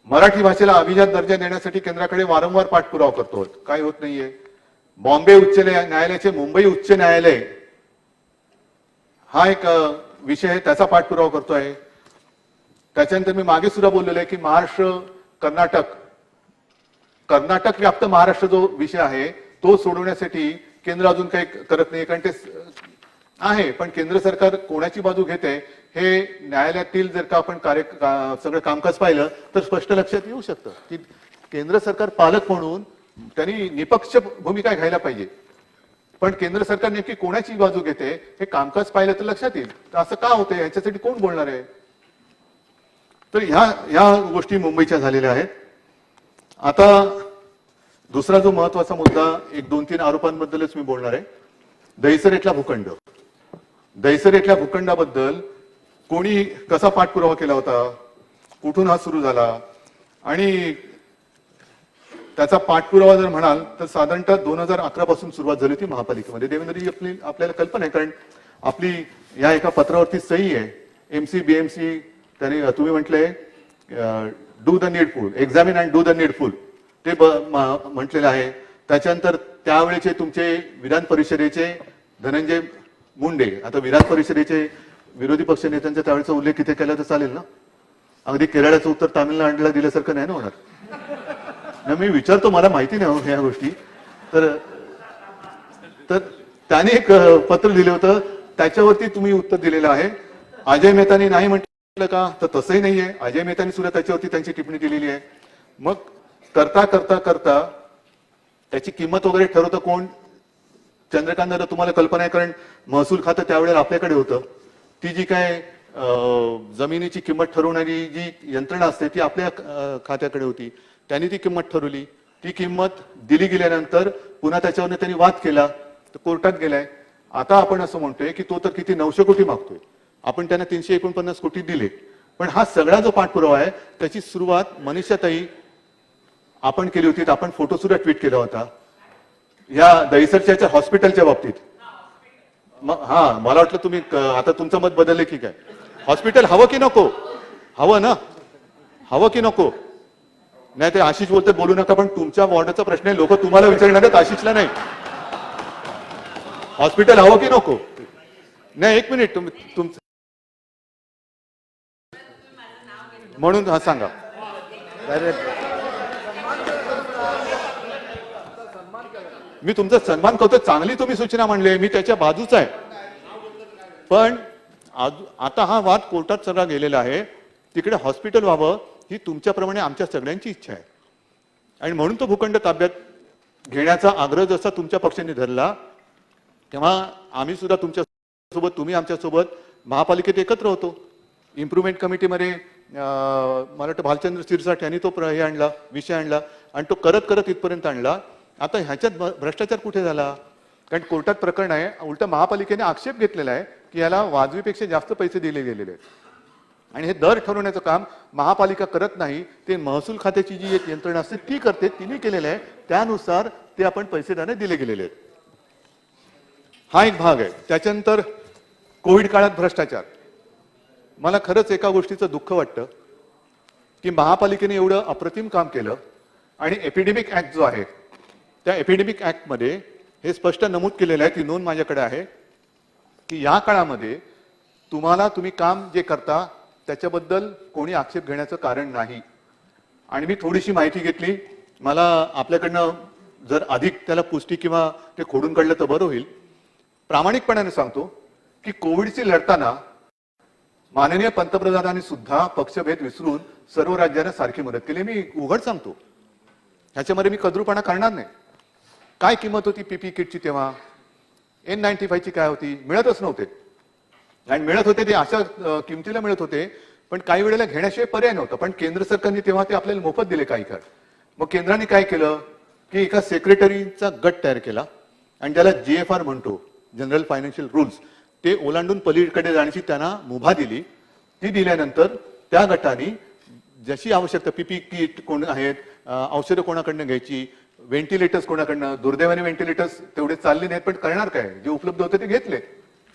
मराठी भाषेला अभिजात दर्जा देण्यासाठी केंद्राकडे वारंवार पाठपुरावा करतो आहोत, काय होत नाहीये. बॉम्बे उच्च न्यायालयाचे मुंबई उच्च न्यायालय हा एक विषय आहे, त्याचा पाठपुरावा करतोय. त्याच्यानंतर मी मागे सुद्धा बोललेलो आहे की महाराष्ट्र कर्नाटक व्याप्त महाराष्ट्र जो विषय आहे तो सोडवण्यासाठी केंद्र अजून काही करत नाही, कारण ते आहे. पण केंद्र सरकार कोणाची बाजू घेते हे न्यायालयातील जर का आपण सगळं कामकाज पाहिलं तर स्पष्ट लक्षात येऊ शकतं की केंद्र सरकार पालक म्हणून त्यांनी निपक्ष भूमिका घ्यायला पाहिजे. पण केंद्र सरकार नेमकी कोणाची बाजू घेते हे कामकाज पाहिलं तर लक्षात येईल. तर असं का होतंय याच्यासाठी कोण बोलणार आहे. तर ह्या गोष्टी मुंबईच्या झालेल्या आहेत. आता दुसरा जो महत्वाचा मुद्दा, एक 2-3 आरोपांबद्दलच मी बोलणार आहे. दहिसर इथला भूखंड. दहिसर इथल्या भूखंडाबद्दल कोणी कसा पाठपुरावा केला होता, कुठून हा सुरू झाला, आणि त्याचा पाठपुरावा जर म्हणाल तर साधारणतः 2011 पासून सुरुवात झाली होती महापालिकेमध्ये. देवेंद्रजी आपल्याला कल्पना आहे, कारण आपली या एका पत्रावरती सही आहे. एमसी बीएमसी त्यांनी तुम्ही म्हटलंय do the needful, examine and do the needful ते म्हटलेलं आहे. त्याच्यानंतर त्यावेळेचे तुमचे विधान परिषदेचे धनंजय मुंडे, आता विधान परिषदेचे विरोधी पक्ष नेत्यांचा त्यावेळेचा उल्लेख इथे केला तर चालेल ना. अगदी केरळाचं उत्तर तामिळनाडूला दिल्यासारखं नाही ना होणार. मी विचारतो, मला माहिती नाही ह्या गोष्टी. तर त्याने एक पत्र लिहिलं होतं, त्याच्यावरती तुम्ही उत्तर दिलेलं आहे. अजय मेहतानी नाही म्हटलं का, तर तसंही नाहीये. अजय मेहतानी सुद्धा त्याच्यावरती त्यांची टिप्पणी दिलेली आहे. मग करता करता करता त्याची किंमत वगैरे ठरवतं कोण. चंद्रकांत दादा तुम्हाला कल्पना आहे, कारण महसूल खातं त्यावेळेला आपल्याकडे होतं. ती जी काय जमिनीची किंमत ठरवणारी जी यंत्रणा असते ती आपल्या खात्याकडे होती. त्यांनी ती किंमत ठरवली. ती किंमत दिली गेल्यानंतर पुन्हा त्याच्यावर त्यांनी वाद केला, तर कोर्टात गेलाय. आता आपण असं म्हणतोय की तो तर किती 900 कोटी मागतोय, आपण त्यांना 349 कोटी दिले. पण हा सगळा जो पाठपुरावा आहे त्याची सुरुवात मनीषाताई आपण केली होती. आपण फोटो सुद्धा ट्विट केला होता या दहिसरच्या हॉस्पिटलच्या बाबतीत. हा, मला वाटलं तुम्ही आता तुमचं मत बदलले की काय. हॉस्पिटल हवं की नको, हवं ना, हवं की नको. नाही ते आशिष बोलते बोलू नका, पण तुमच्या वॉर्डाचा प्रश्न आहे, लोक तुम्हाला विचारणार आहेत, आशिषला नाही. हॉस्पिटल हवं की नको. नाही एक मिनिट, तुमचं म्हणून हा सांगा. मी तुमचा सन्मान करतो, चांगली तुम्ही सूचना म्हणले, मी त्याच्या बाजूचा आहे. पण आता हा वाद कोर्टात सगळा गेलेला आहे. तिकडे हॉस्पिटल व्हावं ही तुमच्याप्रमाणे आमच्या सगळ्यांची इच्छा आहे. आणि म्हणून तो भूखंड ताब्यात घेण्याचा आग्रह जसा तुमच्या पक्षाने धरला, तेव्हा आम्ही सुद्धा तुमच्या सोबत, तुम्ही आमच्या सोबत महापालिकेत एकत्र होतो. इम्प्रुव्हमेंट कमिटीमध्ये मला वाटतं भालचंद्र सिरसाट यांनी तो हे आणला, विषय आणला, आणि तो करत करत इथपर्यंत आणला. आता ह्याच्यात भ्रष्टाचार कुठे झाला, कारण कोर्टात प्रकरण आहे. उलट महापालिकेने आक्षेप घेतलेला आहे की याला वाजवीपेक्षा जास्त पैसे दिले गेलेले आहेत. आणि हे दर ठरवण्याचं काम महापालिका करत नाही, ते महसूल खात्याची जी एक यंत्रणा असते ती करते. तिने केलेलं आहे, त्यानुसार ते आपण पैसे त्याने दिले गेलेले आहेत. हा एक भाग आहे. त्याच्यानंतर कोविड काळात भ्रष्टाचार. मला खरंच एका गोष्टीचं दुःख वाटतं की महापालिकेने एवढं अप्रतिम काम केलं, आणि एपिडेमिक ऍक्ट जो आहे त्या एपिडेमिक ऍक्ट मध्ये हे स्पष्ट नमूद केलेलं आहे, ती नोंद माझ्याकडे आहे, की या काळामध्ये तुम्ही काम जे करता त्याच्याबद्दल कोणी आक्षेप घेण्याचं कारण नाही. आणि मी थोडीशी माहिती घेतली, मला आपल्याकडनं जर अधिक त्याला पुष्टी किंवा ते खोडून काढलं तर बरं होईल. प्रामाणिकपणाने सांगतो की कोविडशी लढताना माननीय पंतप्रधानांनी सुद्धा पक्षभेद विसरून सर्व राज्यांना सारखी मदत केली. मी उघड सांगतो, ह्याच्यामध्ये मी कद्रूपणा करणार नाही. काय किंमत होती पीपी किटची तेव्हा? N95 ची काय होती? मिळतच नव्हते. आणि मिळत होते ते अशा किमतीला मिळत होते, पण काही वेळेला घेण्याशिवाय पर्याय नव्हता. पण केंद्र सरकारने तेव्हा ते आपल्याला मोफत दिले काही काळ. मग केंद्राने काय केलं की एका सेक्रेटरीचा गट तयार केला आणि त्याला GFR म्हणतो, जनरल फायनान्शियल रूल्स, ते ओलांडून पलीकडे जाण्याची त्यांना मुभा दिली. ती दिल्यानंतर त्या गटाने जशी आवश्यकता पीपी किट कोण आहेत, औषधं कोणाकडनं घ्यायची, व्हेंटिलेटर्स कोणाकडनं, दुर्दैवाने व्हेंटिलेटर्स तेवढे चालले नाहीत, पण करणार काय, जे उपलब्ध होते ते घेतले,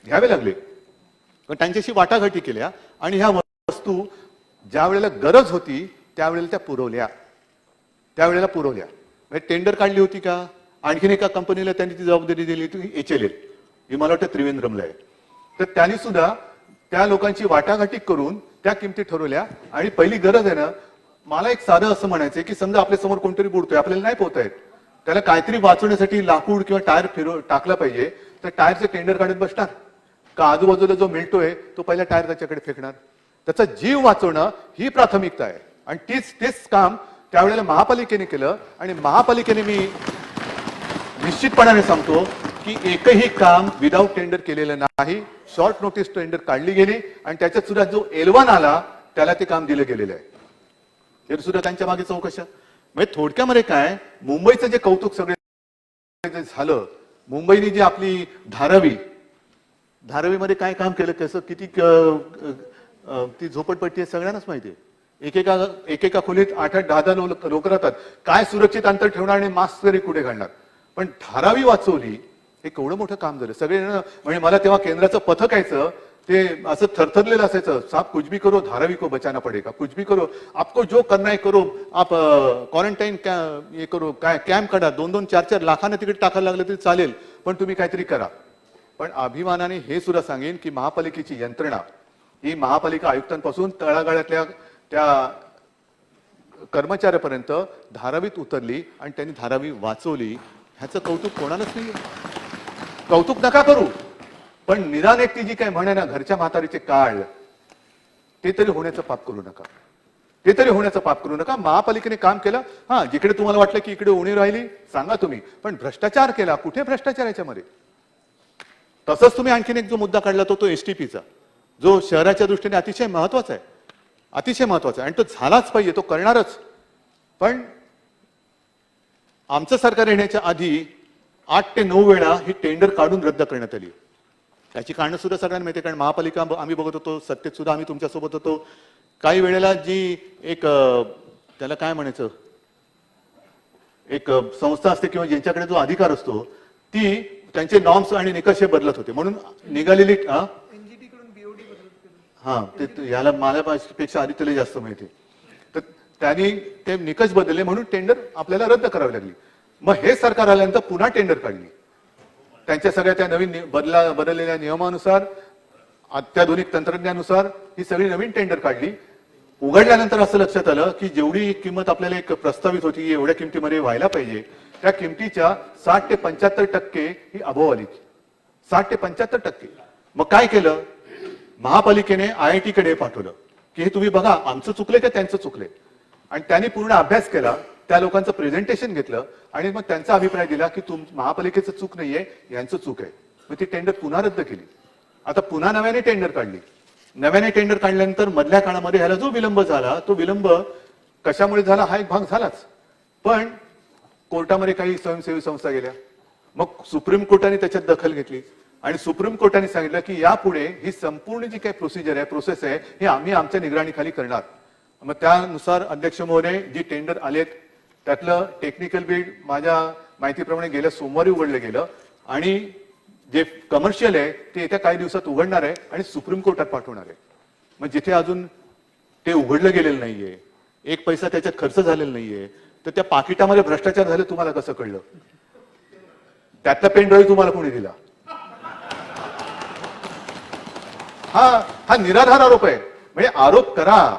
घ्यावे लागले. पण त्यांच्याशी वाटाघाटी केल्या आणि ह्या वस्तू ज्या वेळेला गरज होती त्यावेळेला त्या पुरवल्या. म्हणजे टेंडर काढली होती का? आणखीन एका कंपनीला त्यांनी ती जबाबदारी दिली होती, HLL, ही मला वाटतं त्रिवेंद्रमला आहे. तर त्यांनी सुद्धा त्या लोकांची वाटाघाटी करून त्या किमती ठरवल्या. आणि पहिली गरज आहे ना, मला एक साधं असं म्हणायचंय की समजा आपल्या समोर कोणतरी बुडतोय, आपल्याला नाही पोहता येत, त्याला काहीतरी वाचवण्यासाठी लाकूड किंवा टायर टाकला पाहिजे, तर टायरचे टेंडर काढत बसणार का? आजूबाजूला जो मिळतोय तो पहिला टायर त्याच्याकडे फेकणार. त्याचा जीव वाचवणं ही प्राथमिकता आहे. आणि तेच काम त्यावेळेला महापालिकेने केलं. आणि महापालिकेने, मी निश्चितपणाने सांगतो की एकही काम विदाऊट टेंडर केलेलं नाही. शॉर्ट नोटीस टेंडर काढली गेली आणि त्याच्यात सुद्धा जो L1 आला त्याला ते काम दिलं गेलेलं आहे. हे सुद्धा त्यांच्या मागे चौकशा. म्हणजे थोडक्यामध्ये काय, मुंबईचं जे कौतुक सगळे झालं, मुंबईने जी आपली धारावीमध्ये काय काम केलं, कसं किती ती झोपडपट्टी आहे सगळ्यांनाच माहिती आहे. एकेका खोलीत 8-8, 10-10 लोक राहतात. काय सुरक्षित अंतर ठेवणार आणि मास्क तरी कुठे घालणार. पण धारावी वाचवली, हे केवढं मोठं काम झालं. सगळे म्हणजे मला तेव्हा केंद्राचं पथक यायचं, ते असं थरथरलेलं असायचं, साहब कुछ भी करो धारावी को बचाना पडेगा, कुछ भी करो, आपको जो करना है करो, आप क्वारंटाईन हे करो, काय कॅम्प काढा, 2-2, 4-4 लाखांना तिकीट टाकायला लागलं तरी चालेल, पण तुम्ही काहीतरी करा. पण अभिमानाने हे सुद्धा सांगेन की महापालिकेची यंत्रणा ही महापालिका आयुक्तांपासून तळागाळातल्या त्या कर्मचाऱ्यापर्यंत धारावीत उतरली आणि त्यांनी धारावी वाचवली. ह्याचं कौतुक कोणालाच नाही. कौतुक नका करू, पण निदान एक ती जी काय म्हणे ना, घरच्या म्हातारीचे काळ, ते तरी होण्याचं पाप करू नका. महापालिकेने काम केलं. हा, जिकडे तुम्हाला वाटलं की इकडे उणी राहिली सांगा तुम्ही, पण भ्रष्टाचार केला, कुठे भ्रष्टाचार याच्यामध्ये? तसंच तुम्ही आणखीन एक जो मुद्दा काढला तो STPचा, जो शहराच्या दृष्टीने अतिशय महत्वाचा आहे आणि तो झालाच पाहिजे, तो करणारच. पण आमचं सरकार येण्याच्या आधी 8 ते 9 वेळा ही टेंडर काढून रद्द करण्यात आली. त्याची कारणं सुद्धा सगळ्यांना माहिती आहे, कारण महापालिका आम्ही बघत होतो, सत्तेत सुद्धा आम्ही तुमच्यासोबत होतो. काही वेळेला जी एक त्याला काय म्हणायचं, एक संस्था असते किंवा ज्यांच्याकडे जो अधिकार असतो, ती त्यांचे नॉर्म्स आणि निकष हे बदलत होते. म्हणून निघालेली याला माझ्यापेक्षा आदित्यला जास्त माहिती. तर त्यांनी ते निकष बदलले म्हणून टेंडर आपल्याला रद्द करावी लागली. मग हे सरकार आल्यानंतर पुन्हा टेंडर काढली. त्यांच्या सगळ्या त्या नवीन बदललेल्या नियमानुसार, अत्याधुनिक तंत्रज्ञानानुसार ही सगळी नवीन टेंडर काढली. उघडल्यानंतर असं लक्षात आलं की जेवढी किंमत आपल्याला एक प्रस्तावित होती, एवढ्या किमतीमध्ये व्हायला पाहिजे, त्या किमतीच्या 60 ते 75% ही अभाव आली. 60 ते 75%. मग काय केलं? महापालिकेने IIT कडे पाठवलं की हे तुम्ही बघा, आमचं चुकलंय का त्यांचं चुकलंय. आणि त्यांनी पूर्ण अभ्यास केला, त्या लोकांचं प्रेझेंटेशन घेतलं आणि मग त्यांचा अभिप्राय दिला की महापालिकेचं चूक नाहीये, यांचं चूक आहे. मग ती टेंडर पुन्हा रद्द केली. आता पुन्हा नव्याने टेंडर काढली. नव्याने टेंडर काढल्यानंतर मधल्या काळामध्ये ह्याला जो विलंब झाला, तो विलंब कशामुळे झाला हा एक भाग झालाच. पण कोर्टामध्ये काही स्वयंसेवी संस्था गेल्या, मग सुप्रीम कोर्टाने त्याच्यात दखल घेतली आणि सुप्रीम कोर्टाने सांगितलं की यापुढे ही संपूर्ण जी काही प्रोसिजर आहे, प्रोसेस आहे, हे आम्ही आमच्या निगराणीखाली करणार. मग त्यानुसार अध्यक्ष महोदय जी टेंडर आलेत त्यातलं टेक्निकल बिड माझ्या माहितीप्रमाणे गेल्या सोमवारी उघडलं गेलं आणि जे कमर्शियल आहे ते येत्या काही दिवसात उघडणार आहे आणि सुप्रीम कोर्टात पाठवणार आहे. मग जिथे अजून ते उघडलं गेलेलं नाहीये, एक पैसा त्याच्यात खर्च झालेला नाहीये, तर त्या पाकिटामध्ये भ्रष्टाचार झाले तुम्हाला कसं कळलं? त्यातला पेन ड्राईव्ह तुम्हाला कोणी दिला? हा निराधार आरोप आहे. म्हणजे आरोप करा,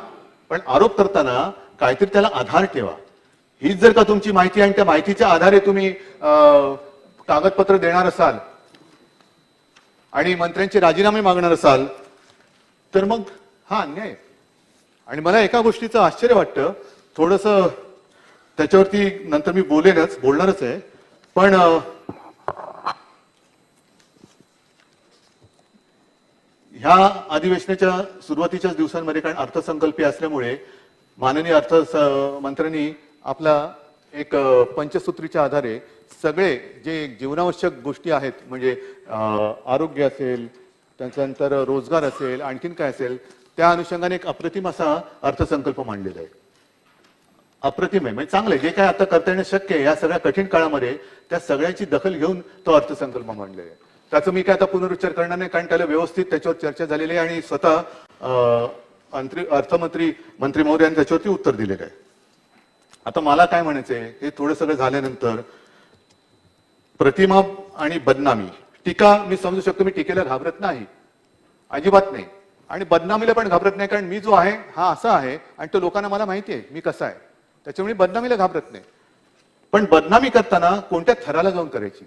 पण आरोप करताना काहीतरी त्याला आधार ठेवा. हीच जर का तुमची माहिती आणि त्या माहितीच्या आधारे तुम्ही कागदपत्र देणार असाल आणि मंत्र्यांचे राजीनामे मागणार असाल तर मग हा अन्याय. आणि मला एका गोष्टीचं आश्चर्य वाटतं, थोडंसं त्याच्यावरती नंतर मी बोलणारच आहे. पण ह्या अधिवेशनाच्या सुरुवातीच्याच दिवसांमध्ये, कारण अर्थसंकल्पीय असल्यामुळे माननीय अर्थमंत्र्यांनी आपला एक पंचसूत्रीच्या आधारे सगळे जे जीवनावश्यक गोष्टी आहेत, म्हणजे आरोग्य असेल, त्याच्यानंतर रोजगार असेल, आणखीन काय असेल, त्या अनुषंगाने एक अप्रतिम असा अर्थसंकल्प मांडलेला आहे. अप्रतिम आहे, म्हणजे चांगलं आहे. जे काय आता करता येणं शक्य आहे या सगळ्या कठीण काळामध्ये, त्या सगळ्यांची दखल घेऊन तो अर्थसंकल्प मांडलेला आहे. त्याचं मी काय आता पुनरुच्चार करणार नाही, कारण त्याला व्यवस्थित त्याच्यावर चर्चा झालेली आहे आणि स्वतः अर्थमंत्री महोदय यांनी त्याच्यावरती उत्तर दिलेलं आहे. आता मला काय म्हणायचंय, हे थोडं सगळं झाल्यानंतर प्रतिमा आणि बदनामी, टीका मी समजू शकतो, मी टीकेला घाबरत नाही, अजिबात नाही, आणि बदनामीला पण घाबरत नाही, कारण मी जो आहे हा असा आहे आणि तो लोकांना मला माहिती आहे मी कसा आहे, त्याच्यामुळे बदनामीला घाबरत नाही. पण बदनामी करताना कोणत्या थराला जाऊन करायची?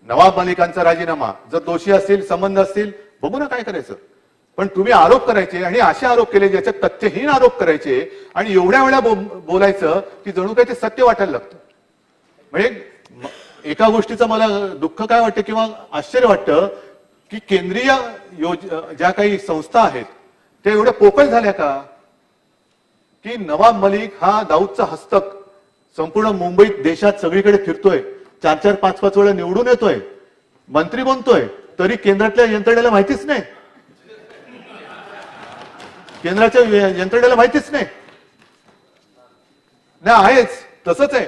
नवाब मलिकांचा राजीनामा, जर दोषी असतील, संबंध असतील, बघू ना काय करायचं. पण तुम्ही आरोप करायचे आणि असे आरोप केले ज्याच्यात तथ्यहीन आरोप करायचे आणि एवढ्या वेळा बोलायचं की जणू काही ते सत्य वाटायला लागतं. म्हणजे एका गोष्टीचं मला दुःख काय वाटतं किंवा आश्चर्य वाटतं की केंद्रीय ज्या काही संस्था आहेत त्या एवढ्या पोकळ झाल्या का की नवाब मलिक हा दाऊदचा हस्तक संपूर्ण मुंबईत, देशात सगळीकडे फिरतोय, 4-4, 5-5 वेळा निवडून येतोय, मंत्री बनतोय, तरी केंद्रातल्या यंत्रणेला माहितीच नाही. केंद्राच्या यंत्रणेला माहितीच नाही. आहेच तसंच आहे.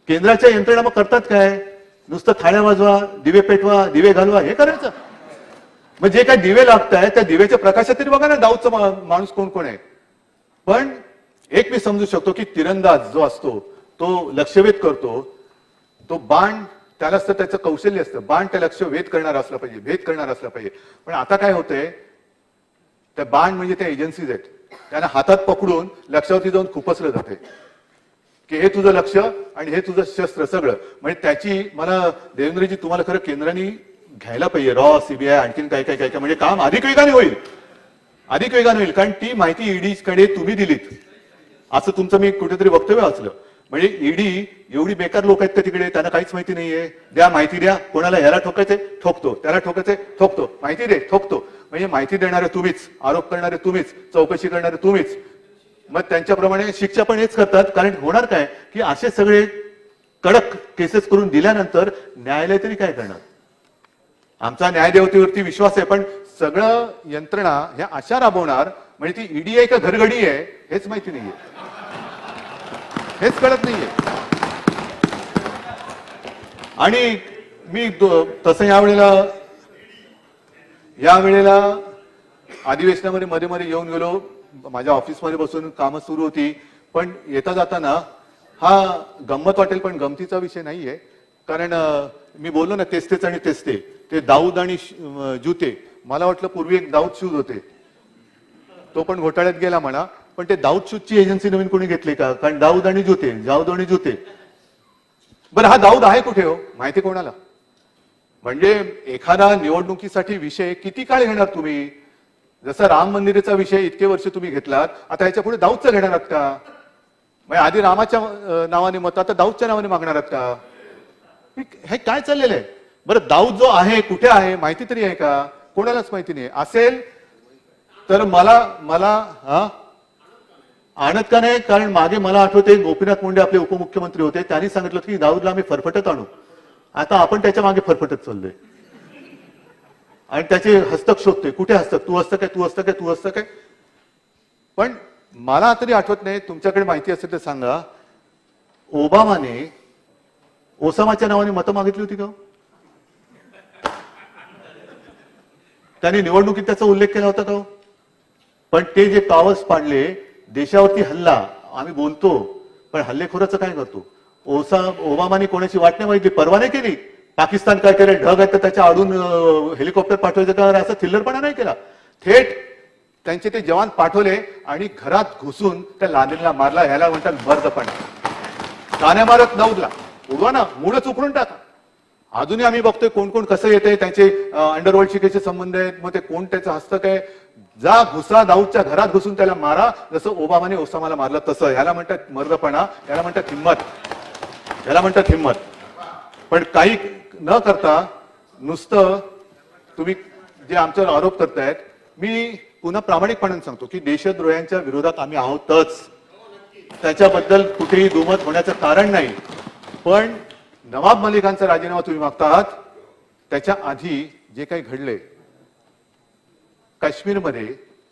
केंद्राच्या यंत्रणा मग करतात काय? नुसतं थाळ्या वाजवा, दिवे पेटवा, दिवे घालवा, हे करायचं. मग जे काय दिवे लागताय त्या दिव्याच्या प्रकाशात तरी बघा ना दाऊदचा माणूस कोण कोण आहे. पण एक मी समजू शकतो की तिरंदाज जो असतो तो लक्ष्यभेद करतो, तो बाण त्याला असतं, त्याचं कौशल्य असतं, बाण त्या लक्ष भेद करणार असला पाहिजे, भेद करणार असला पाहिजे. पण आता काय होतंय, त्या बाण म्हणजे त्या एजन्सीज आहेत, त्यांना हातात पकडून लक्षावरती जाऊन खुपसलं जाते की हे तुझं लक्ष आणि हे तुझं शस्त्र सगळं. म्हणजे त्याची मला देवेंद्रजी तुम्हाला खरं केंद्राने घ्यायला पाहिजे, रॉ, सीबीआय, आणखीन काय काय काय काय, म्हणजे काम अधिक वेगाने होईल, अधिक वेगाने होईल. कारण ती माहिती ईडी कडे तुम्ही दिलीत असं तुमचं मी कुठेतरी वक्तव्य वाचलं. म्हणजे ईडी एवढी बेकार लोक आहेत का तिकडे, त्यांना काहीच माहिती नाहीये. द्या माहिती द्या, कोणाला ह्याला ठोकायचे ठोकतो, त्याला ठोकायचे ठोकतो, माहिती दे ठोकतो. म्हणजे माहिती देणारे तुम्हीच, आरोप करणारे तुम्हीच, चौकशी करणारे तुम्हीच. मग त्यांच्याप्रमाणे शिक्षा पण हेच करतात. कारण होणार काय की असे सगळे कडक केसेस करून दिल्यानंतर न्यायालय तरी काय करणार? आमचा न्यायदेवतेवरती विश्वास आहे, पण सगळं यंत्रणा ह्या अशा राबवणार, म्हणजे ती ईडी आहे का घरघडी आहे हेच माहिती नाहीये, हेच कळत नाहीये. आणि मी तसं यावेळेला अधिवेशनामध्ये मध्ये मध्ये येऊन गेलो, माझ्या ऑफिसमध्ये बसून कामं सुरू होती. पण येता जाताना हा गंमत वाटेल, पण गमतीचा विषय नाहीये. कारण मी बोललो ना तेच आणि तेच ते दाऊद आणि जुते. मला वाटलं पूर्वी एक दाऊद शूज होते, तो पण घोटाळ्यात गेला म्हणा. पण ते दाऊद शूजची एजन्सी नवीन कोणी घेतली का? कारण दाऊद आणि जुते. बरं हा दाऊद आहे कुठे हो, माहिती कोणाला? म्हणजे एखादा निवडणुकीसाठी विषय किती काळ घेणार तुम्ही? जसं राम मंदिराचा विषय इतके वर्ष तुम्ही घेतलात, आता ह्याच्या पुढे दाऊदचा घेणार आहात का? म्हणजे आधी रामाच्या नावाने मत, आता दाऊदच्या नावाने मागणार आहात का? हे काय चाललेलं आहे? बरं दाऊद जो आहे कुठे आहे माहिती तरी आहे का? कोणालाच माहिती नाही. असेल तर मला आणत का नाही? कारण मागे मला आठवते गोपीनाथ मुंडे आपले उपमुख्यमंत्री होते, त्यांनी सांगितलं की दाऊदला आम्ही फरफटत आणू. आता आपण त्याच्या मागे फरफटत चाललोय आणि त्याचे हस्तक शोधतोय. कुठे हस्तक? तू हस्तक आहे, तू हस्तक आहे, तू हस्तक आहे. पण मला तरी आठवत नाही, तुमच्याकडे माहिती असेल तर सांगा, ओबामाने ओसामाच्या नावाने मतं मागितली होती का? त्यांनी निवडणुकीत त्याचा उल्लेख केला होता का? पण ते जे पावस पाडले, देशावरती हल्ला, आम्ही बोलतो पण हल्लेखोराचं काय करतो? ओबामाने कोणाची वाट नाही माहिती, परवा नाही केली. पाकिस्तान काय केलं, ढग आहेत तर त्याच्या आडून हेलिकॉप्टर पाठवायचं का, असं थिल्लरपणा नाही केला. थेट त्यांचे ते जवान पाठवले आणि घरात घुसून त्या लादेनला मारला. ह्याला म्हणतात भरदपणा. कान्या मारत दाऊदला उडवा ना, मूळच उखडून टाका. अजूनही आम्ही बघतोय कोण कोण कसं येते, त्यांचे अंडरवर्ल्डशी कसे संबंध आहेत, मग ते कोण त्याचं हस्तक आहे. जा घुसा, दाऊदच्या घरात घुसून त्याला मारा, जसं ओबामाने ओसामाला मारलं तसं. याला म्हणतात मर्दपणा, याला म्हणतात हिंमत, याला म्हणतात हिंमत. पण काही न करता नुसतं तुम्ही जे आमच्यावर आरोप करतायत, मी पुन्हा प्रामाणिकपणाने सांगतो की देशद्रोह्यांच्या विरोधात आम्ही आहोतच, त्याच्याबद्दल कुठेही दुमत होण्याचं कारण नाही. पण नवाब मलिकांचा राजीनामा तुम्ही मागता आहात, त्याच्या आधी जे काही घडले काश्मीरमध्ये,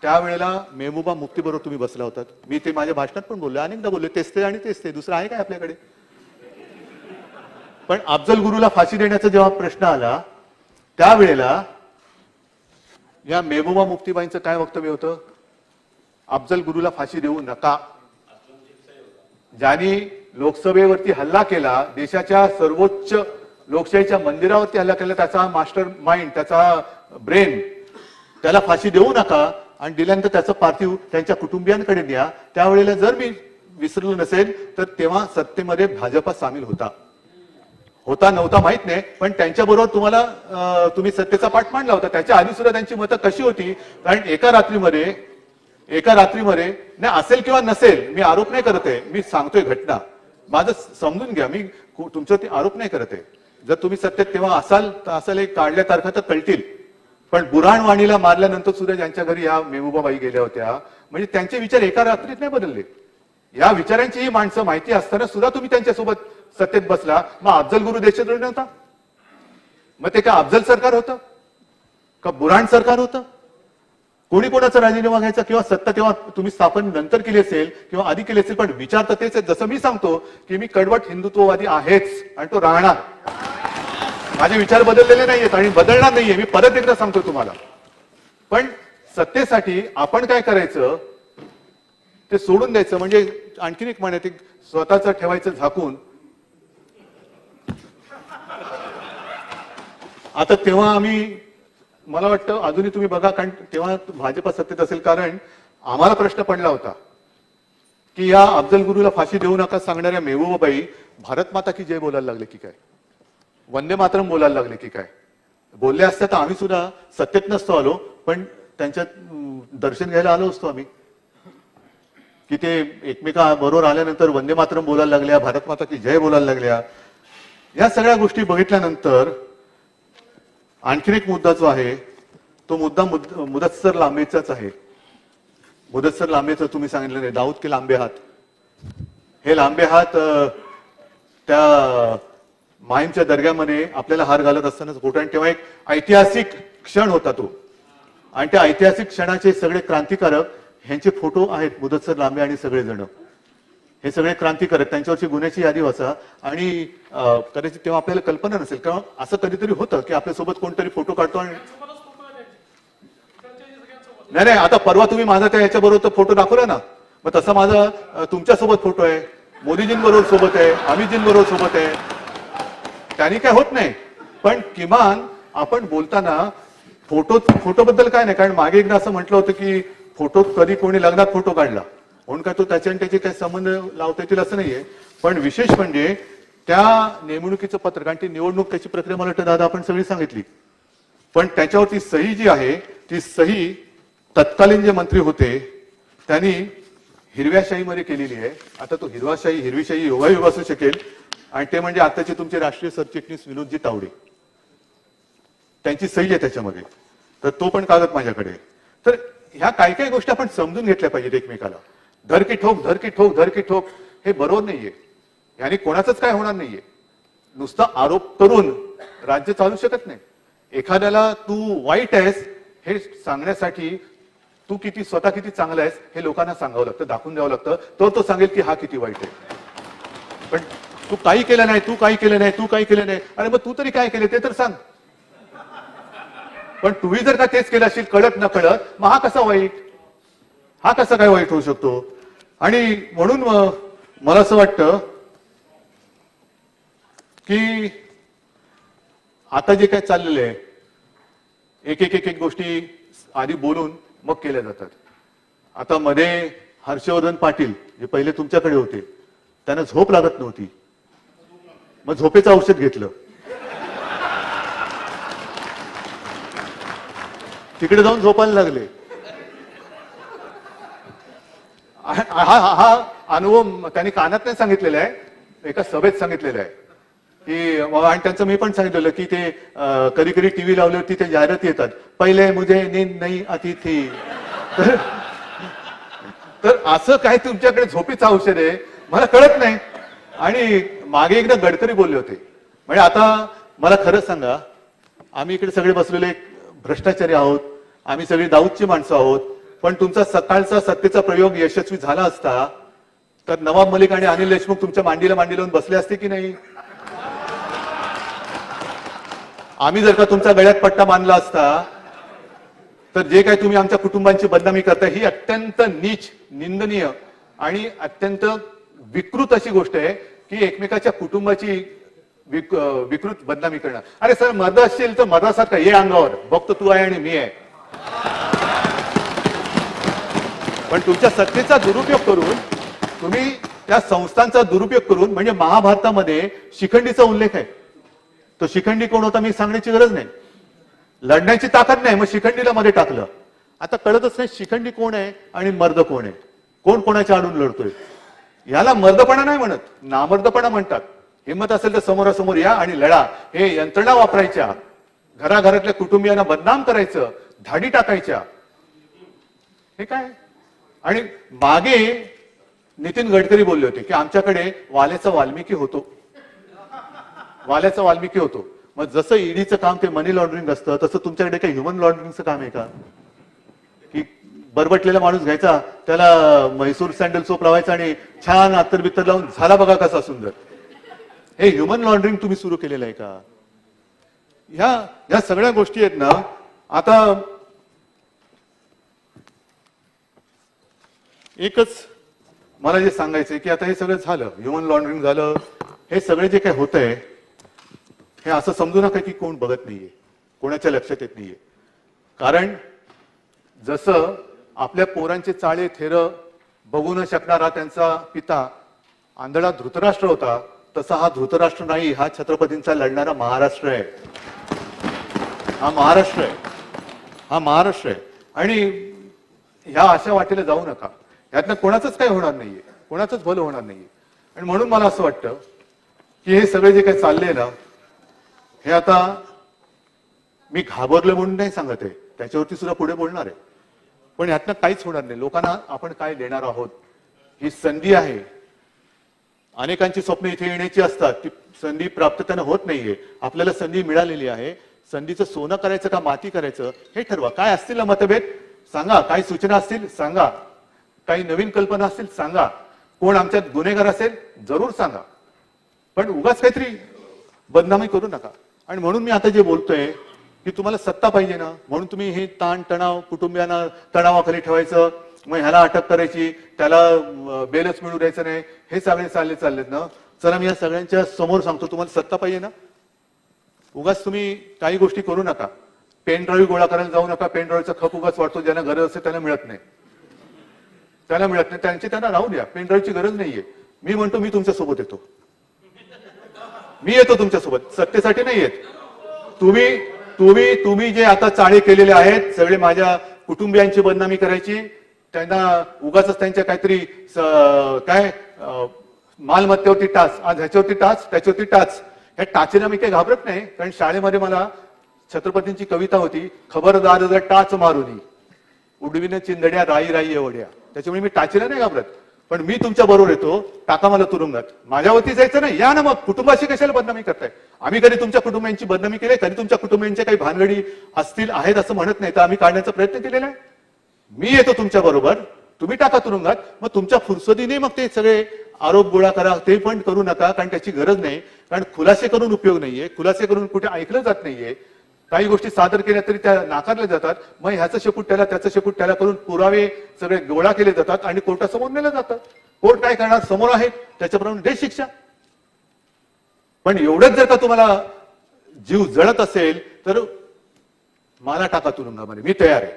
त्यावेळेला मेहबूबा मुफ्ती बरोबर तुम्ही बसला होतात. मी ते माझ्या भाषणात पण बोललो, अनेकदा बोललो, तेच ते आणि तेच ते, दुसरं आहे काय आपल्याकडे. पण अफजल गुरुला फाशी देण्याचा जेव्हा प्रश्न आला, त्यावेळेला या मेहबूबा मुफ्तीबाईंचं काय वक्तव्य होतं? अफजल गुरुला फाशी देऊ नका. ज्यांनी लोकसभेवरती हल्ला केला, देशाच्या सर्वोच्च लोकशाहीच्या मंदिरावरती हल्ला केला, त्याचा मास्टर माइंड, त्याचा ब्रेन, त्याला फाशी देऊ नका. आणि दिल्यानंतर त्याचं पार्थिव त्यांच्या कुटुंबियांकडे द्या. त्यावेळेला जर मी विसरलो नसेल तर तेव्हा सत्तेमध्ये भाजपा सामील होता नव्हता माहित नाही, पण त्यांच्याबरोबर तुम्ही सत्तेचा पाठ मांडला होता. त्याच्या आधी सुद्धा त्यांची मतं कशी होती? कारण एका रात्रीमध्ये नाही, असेल किंवा नसेल, मी आरोप नाही करत आहे, मी सांगतोय घटना, माझं समजून घ्या. मी तुमच्यावरती आरोप नाही करत आहे. जर तुम्ही सत्तेत तेव्हा असाल तर असाल, एक काढल्या तारखा तर कळतील. पण बुरहान वाणीला मारल्यानंतर सुद्धा ज्यांच्या घरी या मेहबूबाबाई गेल्या होत्या, म्हणजे त्यांचे विचार एका रात्रीत नाही बदलले. या विचारांची ही माणसं माहिती असताना सुद्धा तुम्ही त्यांच्यासोबत सत्तेत बसला. मग अफजल गुरु देशद्रोही नव्हता? मग ते काय अफजल सरकार होतं का बुरहान सरकार होतं? कोणी कोणाचा राजीनामा घ्यायचा किंवा सत्ता तेव्हा तुम्ही स्थापन नंतर केली असेल किंवा आधी केली असेल, पण विचार तर तेच आहेत. जसं मी सांगतो की मी कडवट हिंदुत्ववादी आहेच आणि तो राहणार. माझे विचार बदललेले नाहीयेत आणि बदलणार नाहीये, मी परत एकदा सांगतो तुम्हाला. पण सत्तेसाठी आपण काय करायचं ते सोडून द्यायचं. म्हणजे आणखीन एक म्हणे, ते स्वतःच ठेवायचं झाकून. आता तेव्हा आम्ही, मला वाटतं अजूनही तुम्ही बघा, कारण तेव्हा भाजपा सत्तेत असेल, कारण आम्हाला प्रश्न पडला होता की या अफजल गुरुला फाशी देऊ नका सांगणाऱ्या मेहबूबाबाई भारत माता की जय बोलायला लागले की काय, वंदे मातरम बोलायला लागले की काय. बोलले असते तर आम्ही सुद्धा सत्तेत नसतो आलो, पण त्यांच्यात दर्शन घ्यायला आलो असतो आम्ही, की ते एकमेका बरोबर आल्यानंतर वंदे मातरम बोलायला लागल्या, भारत माता की जय बोलायला लागल्या. या सगळ्या गोष्टी बघितल्यानंतर आणखीन एक मुद्दा जो आहे, तो मुद्दा मुदस्सर लांबेचाच आहे. मुदस्सर लांबेचं तुम्ही सांगितलं नाही, दाऊद के लांबे हात. हे लांबे हात त्या माहीमच्या दर्ग्यामध्ये आपल्याला हार घालत असतानाच फोटो, आणि तेव्हा एक ऐतिहासिक क्षण होता तो. आणि त्या ऐतिहासिक क्षणाचे सगळे क्रांतिकारक ह्यांचे फोटो आहेत, मुदस्सर लांबे आणि सगळेजण. हे सगळे क्रांतिकारक, त्यांच्यावरची गुन्ह्याची यादी वाचा. आणि कदाचित तेव्हा आपल्याला कल्पना नसेल, कारण असं कधीतरी होतं की आपल्यासोबत कोणतरी फोटो काढतो आणि नाही, आता परवा तुम्ही माझा त्या याच्याबरोबर फोटो दाखवला ना, मग तसा माझा तुमच्यासोबत फोटो आहे, मोदीजींबरोबर सोबत आहे, अमितजींबरोबर सोबत आहे. त्यांनी काय होत नाही, पण किमान आपण बोलताना फोटो बद्दल काय नाही. कारण मागे एकदा असं म्हटलं होतं की फोटो कधी कोणी लग्नात फोटो काढला म्हणून काय तो त्याच्या आणि त्याचे काही संबंध लावता येतील असं नाहीये. पण विशेष म्हणजे त्या नेमणुकीचं पत्र, कारण ती निवडणूक त्याची प्रक्रिया मला वाटतं दादा आपण सगळी सांगितली, पण त्याच्यावरती सही जी आहे ती सही तत्कालीन जे मंत्री होते त्यांनी हिरव्या शाहीमध्ये केलेली आहे. आता तो हिरवी शाही योगायोग असू शकेल, आणि ते म्हणजे आताचे तुमचे राष्ट्रीय सरचिटणीस विनोदजी तावडे, त्यांची सही आहे त्याच्यामध्ये. तर तो पण कागद माझ्याकडे. तर ह्या काही काही गोष्टी आपण समजून घेतल्या पाहिजेत एकमेकाला. धर की ठोक, धर की ठोक, धर की ठोक, हे बरोबर नाहीये. याने कोणाचंच काय होणार नाहीये. नुसता आरोप करून राज्य चालू शकत नाही. एखाद्याला तू वाईट आहेस हे सांगण्यासाठी तू स्वतः किती चांगला आहेस हे लोकांना सांगावं लागतं, दाखवून द्यावं लागतं. तो सांगेल की हा किती वाईट आहे. पण तू काही केलं नाही, तू काही केलं नाही, तू काही केलं नाही. अरे मग तू तरी काय केलं ते तर सांग. पण तुम्ही जर का तेच केलं असेल कळत न कळत, मग हा कसा वाईट, हा कसा काय वाईट होऊ शकतो. आणि म्हणून मला असं वाटतं की आता जे काय चाललेलं आहे, एक गोष्टी आधी बोलून मग केल्या जातात. आता मध्ये हर्षवर्धन पाटील जे पहिले तुमच्याकडे होते, त्यांना झोप लागत नव्हती, मग झोपेचं औषध घेतलं. तिकडे जाऊन झोपायला लागले. हा अनुभव त्यांनी कानात नाही सांगितलेला आहे, एका सभेत सांगितलेला आहे की, आणि त्यांचं मी पण सांगितलेलं की ते कधी कधी टीव्ही लावल्यावरती ते जाहिरात येतात, पहिले मुझे नींद नाही आती थी. तर असं काय तुमच्याकडे झोपीचं औषध आहे मला कळत नाही. आणि मागे एकदा गडकरी बोलले होते, म्हणजे आता मला खरं सांगा, आम्ही इकडे सगळे बसलेले भ्रष्टाचारी आहोत, आम्ही सगळी दाऊदची माणसं आहोत, पण तुमचा सकाळचा सत्तेचा प्रयोग यशस्वी झाला असता तर नवाब मलिक आणि अनिल देशमुख तुमच्या मांडीला मांडी लावून बसले असते की नाही? आम्ही जर का तुमचा गळ्यात पट्टा बांधला असता तर जे काही तुम्ही आमच्या कुटुंबांची बदनामी करताय ही अत्यंत नीच, निंदनीय आणि अत्यंत विकृत अशी गोष्ट आहे की एकमेकाच्या कुटुंबाची विकृत बदनामी करणं. अरे सर, मर्द असेल तर मर्दासारखं ये अंगावर, बघतो तू आहे आणि मी आहे. पण तुमच्या सत्तेचा दुरुपयोग करून, तुम्ही त्या संस्थांचा दुरुपयोग करून, म्हणजे महाभारतामध्ये शिखंडीचा उल्लेख आहे. तो शिखंडी कोण होता मी सांगण्याची गरज नाही, लढण्याची ताकद नाही, मग शिखंडीला मध्ये टाकलं. आता कळतच नाही शिखंडी कोण आहे आणि मर्द कोण आहे, कोण कोणाच्या आडून लढतोय. याला मर्दपणा नाही म्हणत, नामर्दपणा म्हणतात. हिंमत असेल तर समोरासमोर या आणि लढा. हे यंत्रणा वापरायच्या, घराघरातल्या कुटुंबियांना बदनाम करायचं, धाडी टाकायच्या, हे काय? आणि मागे नितीन गडकरी बोलले होते की आमच्याकडे वाल्याचा वाल्मिकी होतो, वाल्याचा वाल्मिकी होतो. मग जसं ईडीचं काम ते मनी लॉन्ड्रिंग असतं, तसं तुमच्याकडे काही ह्युमन लॉन्ड्रिंगचं काम आहे का? की बरबटलेला माणूस घ्यायचा, त्याला म्हैसूर सँडल सोप लावायचा आणि छान अत्तर बित्तर लावून झाला बघा कसा सुंदर. हे ह्युमन लॉन्ड्रिंग तुम्ही सुरू केलेलं आहे का? ह्या सगळ्या गोष्टी आहेत ना. आता एकच मला जे सांगायचंय की आता हे सगळं झालं, ह्युमन लॉन्ड्रिंग झालं, हे सगळे जे काही होतंय हे असं समजू नका की कोण बघत नाहीये, कोणाच्या लक्षात येत नाहीये. कारण जसं आपल्या पोरांचे चाळे थेर बघू न शकणारा त्यांचा पिता आंधळा धृतराष्ट्र होता, तसा हा धृतराष्ट्र नाही, हा छत्रपतींचा लढणारा महाराष्ट्र आहे. हा महाराष्ट्र आहे, हा महाराष्ट्र आहे. आणि ह्या अशा वाटेला जाऊ नका, यातनं कोणाचंच काही होणार नाहीये, कोणाचंच भलं होणार नाहीये. आणि म्हणून मला असं वाटतं की हे सगळे जे काही चाललंय ना, हे आता मी घाबरलं म्हणून नाही सांगत आहे, त्याच्यावरती सुद्धा पुढे बोलणार आहे. पण यातनं काहीच होणार नाही. लोकांना आपण काय देणार आहोत, ही संधी आहे. अनेकांची स्वप्न इथे येण्याची असतात, ती संधी प्राप्त त्यांना होत नाहीये. आपल्याला संधी मिळालेली आहे. संधीचं सोनं करायचं का माती करायचं हे ठरवा. काय असतील ना मतभेद सांगा, काही सूचना असतील सांगा, काही नवीन कल्पना असतील सांगा, कोण आमच्यात गुन्हेगार असेल जरूर सांगा, पण उगाच काहीतरी बदनामी करू नका. आणि म्हणून मी आता जे बोलतोय की तुम्हाला सत्ता पाहिजे ना, म्हणून तुम्ही हे ताण तणाव कुटुंबियांना तणावाखाली ठेवायचं, मग ह्याला अटक करायची, त्याला बेलच मिळू द्यायचं नाही, हे सगळे चाललेत ना. चला मी या सगळ्यांच्या समोर सांगतो, तुम्हाला सत्ता पाहिजे ना, उगाच तुम्ही काही गोष्टी करू नका. पेन ड्राईव्ह गोळा करायला जाऊ नका. पेन ड्राईव्हचा खप उगाच वाटतो, ज्यांना गरज असते त्यांना मिळत नाही, त्यांना राहू द्या. पेन ड्राईव्हची गरज नाहीये. मी म्हणतो मी तुमच्या सोबत येतो, मी येतो तुमच्यासोबत, सत्तेसाठी नाही येत. तुम्ही जे आता चाळे केलेले आहेत सगळे माझ्या कुटुंबियांची बदनामी करायची, त्यांना उगाच त्यांच्या काहीतरी काय मालमत्तेवरती टाच, आज ह्याच्यावरती टाच त्याच्यावरती टाच, ह्या टाचेला मी काही घाबरत नाही. कारण शाळेमध्ये मला छत्रपतींची कविता होती, खबरदार जर टाच मारुनी उडविन चिंधड्या राई राई एवढ्या. त्याच्यामुळे मी टाचेला नाही घाबरत. पण मी तुमच्या बरोबर येतो, टाका मला तुरुंगात. माझ्यावरती जायचं नाही, या ना मग. कुटुंबाशी कशाला बदनामी करताय? आम्ही कधी तुमच्या कुटुंबियांची बदनामी केली? कधी तुमच्या कुटुंबियांच्या काही भानगडी असतील आहेत असं म्हणत नाही, तर आम्ही काढण्याचा प्रयत्न केलेला आहे. मी येतो तुमच्या बरोबर, तुम्ही टाका तुरुंगात. मग तुमच्या फुरसतीने मग ते सगळे आरोप गोळा करा, ते पण करू नका, कारण त्याची गरज नाही. कारण खुलासे करून उपयोग नाहीये, खुलासे करून कुठे ऐकलं जात नाहीये. काही गोष्टी सादर केल्या तरी त्या नाकारल्या जातात. मग ह्याचं शेपूट त्याला, त्याचं शेपूट त्याला करून पुरावे सगळे गोळा केले जातात आणि कोर्टासमोर नेले जातात. कोर्ट काय करणार, समोर आहे त्याच्याप्रमाणे दे शिक्षा. पण एवढंच जर का तुम्हाला जीव जळत असेल तर मला टाका तुरुंगामध्ये, मी तयार आहे.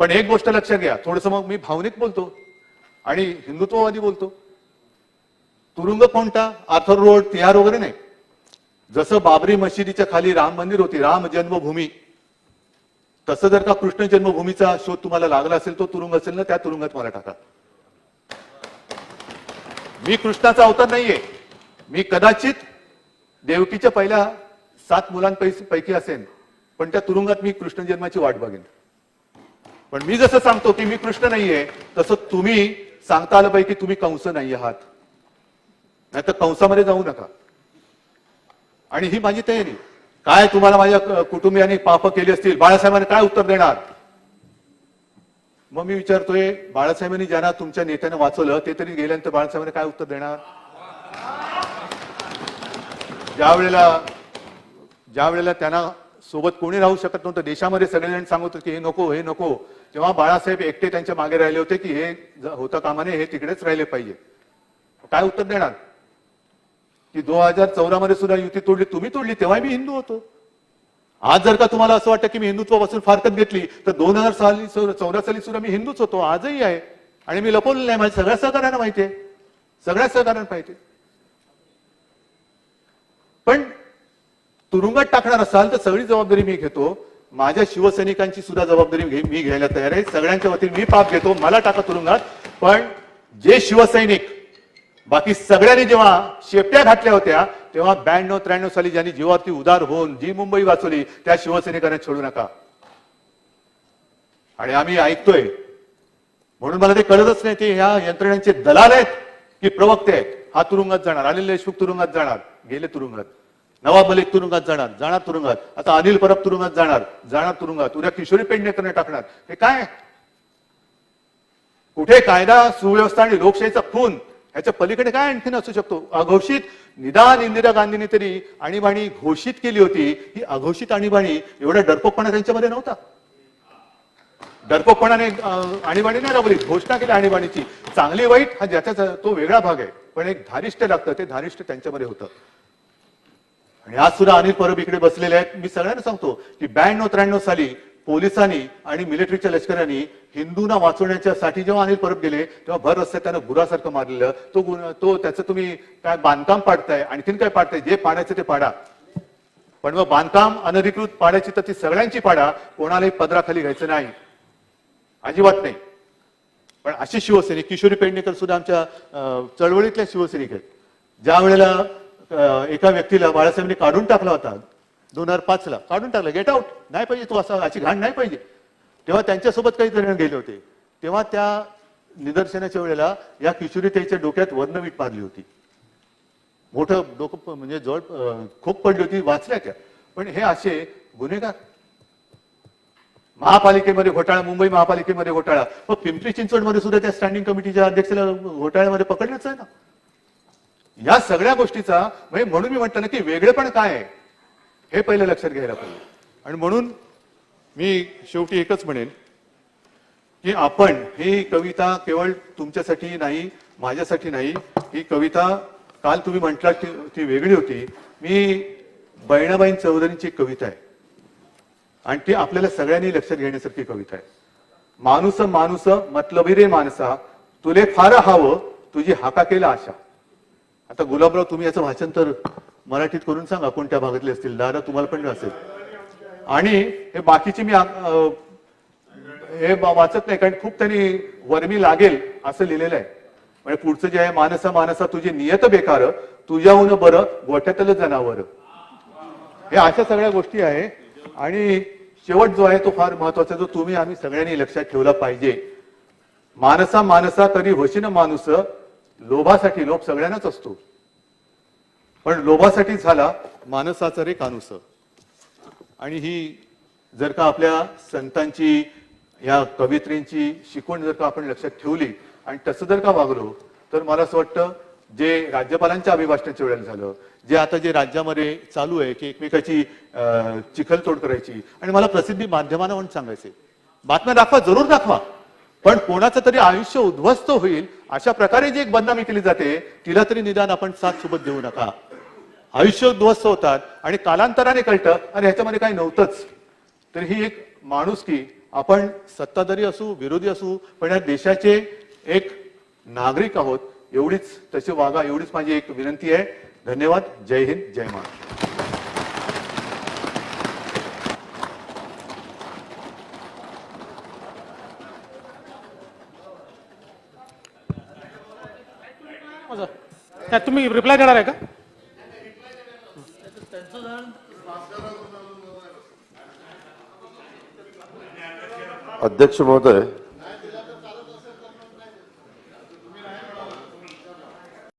पण एक गोष्ट लक्षात घ्या, थोडस मग मी भावनिक बोलतो आणि हिंदुत्ववादी बोलतो. तुरुंग कोणता, आर्थर रोड, तिहार वगैरे नाही. जसं बाबरी मशिदीच्या खाली राम मंदिर होती, राम जन्मभूमी, तसं जर का कृष्ण जन्मभूमीचा शोध तुम्हाला लागला असेल, तो तुरुंग असेल ना, त्या तुरुंगात मला टाका. मी कृष्णाचा अवतार नाहीये. मी कदाचित देवकीच्या पहिल्या 7 मुलांपैकी असेन, पण त्या तुरुंगात मी कृष्ण जन्माची वाट बघेन. पण मी जसं सांगतो की मी कृष्ण नाहीये, तसं तुम्ही सांगता आलं पाहिजे की तुम्ही कंस नाही आहात, नाही तर कंसामध्ये जाऊ नका. आणि ही माझी तयारी. काय तुम्हाला माझ्या कुटुंबियांनी पाप केली असतील, बाळासाहेबांनी काय उत्तर देणार? मग मी विचारतोय, बाळासाहेबांनी ज्यांना तुमच्या नेत्यानं वाचवलं ते तरी गेल्यानंतर बाळासाहेबांनी काय उत्तर देणार? ज्या वेळेला त्यांना सोबत कोणी राहू शकत नव्हतं, देशामध्ये सगळेजण सांगत होते की हे नको हे नको, तेव्हा बाळासाहेब एकटे त्यांच्या मागे राहिले होते की हे होता कामाने, हे तिकडेच राहिले पाहिजे. काय उत्तर देणार? की 2014 मध्ये सुद्धा युती तोडली, तुम्ही तोडली, तेव्हा मी हिंदू होतो. आज जर का तुम्हाला असं वाटतं की मी हिंदुत्वापासून फारकत घेतली, तर 2014 साली सुद्धा मी हिंदूच होतो, आजही आहे. आणि मी लपवलेलं नाही, माझ्या सगळ्या सहकार्यांना माहितीये, सगळ्या सहकार्यांना माहितीये. पण तुरुंगात टाकणार असाल तर सगळी जबाबदारी मी घेतो. माझ्या शिवसैनिकांची सुद्धा जबाबदारी मी घ्यायला तयार आहे. सगळ्यांच्या वतीने मी पाप घेतो, मला टाका तुरुंगात. पण जे शिवसैनिक बाकी सगळ्यांनी जेव्हा शेपट्या घातल्या होत्या, तेव्हा 92-93 साली ज्यांनी जीवावरती उदार होऊन जी मुंबई वाचवली, त्या शिवसैनिकांना सोडू नका. आणि आम्ही ऐकतोय म्हणून मला ते कळतच नाही, ते ह्या यंत्रणेचे दलाल आहेत की प्रवक्ते आहेत. हा तुरुंगात जाणार, अनिल देशमुख तुरुंगात जाणार, गेले तुरुंगात. नवाब मलिक तुरुंगात जाणार तुरुंगात. आता अनिल परब तुरुंगात जाणार तुरुंगात. उद्या किशोरी पेडणेकरने टाकणार. हे काय? कुठे कायदा सुव्यवस्था आणि लोकशाहीचा खून, ह्याच्या पलीकडे काय आणखीन असू शकतो? अघोषित निदान इंदिरा गांधींनी तरी आणीबाणी घोषित केली होती. ही अघोषित आणीबाणी, एवढा डरपोकपणा त्यांच्यामध्ये नव्हता. डरपोकपणाने आणीबाणी नाही राबवली, घोषणा केली आणीबाणीची. चांगली वाईट हा ज्याचा तो वेगळा भाग आहे, पण एक धारिष्ट लागतं, ते धारिष्ट त्यांच्यामध्ये होतं. आणि आज सुद्धा अनिल परब इकडे बसलेले आहेत. मी सगळ्यांना सांगतो की 92-93 साली पोलिसांनी आणि मिलिटरीच्या लष्करांनी हिंदूंना वाचवण्यासाठी जेव्हा अनिल परब गेले, तेव्हा भर रस्त्यात त्यानं गुरासारखं मारलेलं. तो त्याचं तुम्ही काय बांधकाम पाडताय, आणखीन काय पाडताय? जे पाडायचं ते पाडा, पण मग बांधकाम अनधिकृत पाडायची तर ती सगळ्यांची पाडा, कोणालाही पदराखाली घ्यायचं नाही, अजिबात नाही. पण अशी शिवसैनिक, किशोरी पेडणेकर सुद्धा आमच्या चळवळीतल्या शिवसैनिक आहेत. ज्या वेळेला एका व्यक्तीला बाळासाहेबांनी काढून टाकला होता 2005 ला, काढून टाकला, गेट आउट, नाही पाहिजे तू, असं अशी घाण नाही पाहिजे, तेव्हा त्यांच्यासोबत काही जण गेले होते. तेव्हा त्या निदर्शनाच्या वेळेला या किशोरीताईच्या डोक्यात वर्णवीट मारली होती. मोठं डोकं म्हणजे जवळ खूप पडली होती, वाचल्या त्या. पण हे असे गुन्हेगार, महापालिकेमध्ये घोटाळा, मुंबई महापालिकेमध्ये घोटाळा, मग पिंपरी चिंचवडमध्ये सुद्धा त्या स्टँडिंग कमिटीच्या अध्यक्षाला घोटाळ्यामध्ये पकडलंच आहे ना. या सगळ्या गोष्टीचा म्हणजे म्हणून मी म्हटलं ना की वेगळेपण काय आहे हे पहिलं लक्षात घ्यायला पाहिजे. आणि म्हणून मी शेवटी एकच म्हणेन की आपण ही कविता केवळ तुमच्यासाठी नाही, माझ्यासाठी नाही. ही कविता काल तुम्ही म्हटलात ती वेगळी होती. मी बहिणाबाई चौधरींची कविता आहे आणि ती आपल्याला सगळ्यांनी लक्षात घेण्यासारखी कविता आहे. माणूस माणूस मतलबी रे माणसा, तुले फार हवं तुझी हाकाकेला आशा. आता गुलाबराव, तुम्ही याचं भाषांतर मराठीत करून सांगा, कोणत्या भागातले असतील. दादा तुम्हाला पण असेल. आणि हे बाकीची मी हे वाचत नाही, कारण खूप त्यांनी वर्मी लागेल असं लिहिलेलं आहे. म्हणजे पुढचं जे आहे, मानसा मानसा तुझी नियत बेकार, तुझ्याहून बरं गोठ्यातलं जनावर. हे अशा सगळ्या गोष्टी आहे. आणि शेवट जो आहे तो फार महत्वाचा, जो तुम्ही आम्ही सगळ्यांनी लक्षात ठेवला पाहिजे. मानसा मानसा कधी होशीन माणूस, लोभासाठी, लोभ सगळ्यांनाच असतो, पण लोभासाठी झाला मानसाचा रे कानूस. आणि ही जर का आपल्या संतांची, या कवित्रींची शिकवण जर का आपण लक्षात ठेवली आणि तसं जर का वागलो, तर मला असं वाटतं जे राज्यपालांच्या अभिभाषणाच्या वेळेला झालं, जे आता जे राज्यामध्ये चालू आहे की एकमेकाची चिखलतोड करायची. आणि मला प्रसिद्धी माध्यमांना म्हणून सांगायचे, बातम्या दाखवा, जरूर दाखवा, पण कोणाचं तरी आयुष्य उद्ध्वस्त होईल अशा प्रकारे जी एक बदनामी केली जाते, तिला तरी निदान आपण साथ सोबत देऊ नका. आयुष्य उद्ध्वस्त होतात आणि कालांतराने कळतं आणि ह्याच्यामध्ये काही नव्हतंच. तर ही एक माणुसकी, आपण सत्ताधारी असू विरोधी असू, पण या देशाचे एक नागरिक आहोत, एवढीच तसे वागा, एवढीच माझी एक विनंती आहे. धन्यवाद. जय हिंद, जय महाराष्ट्र. माझं काय तुम्ही रिप्लाय देणार आहे का? अध्यक्ष महोदय,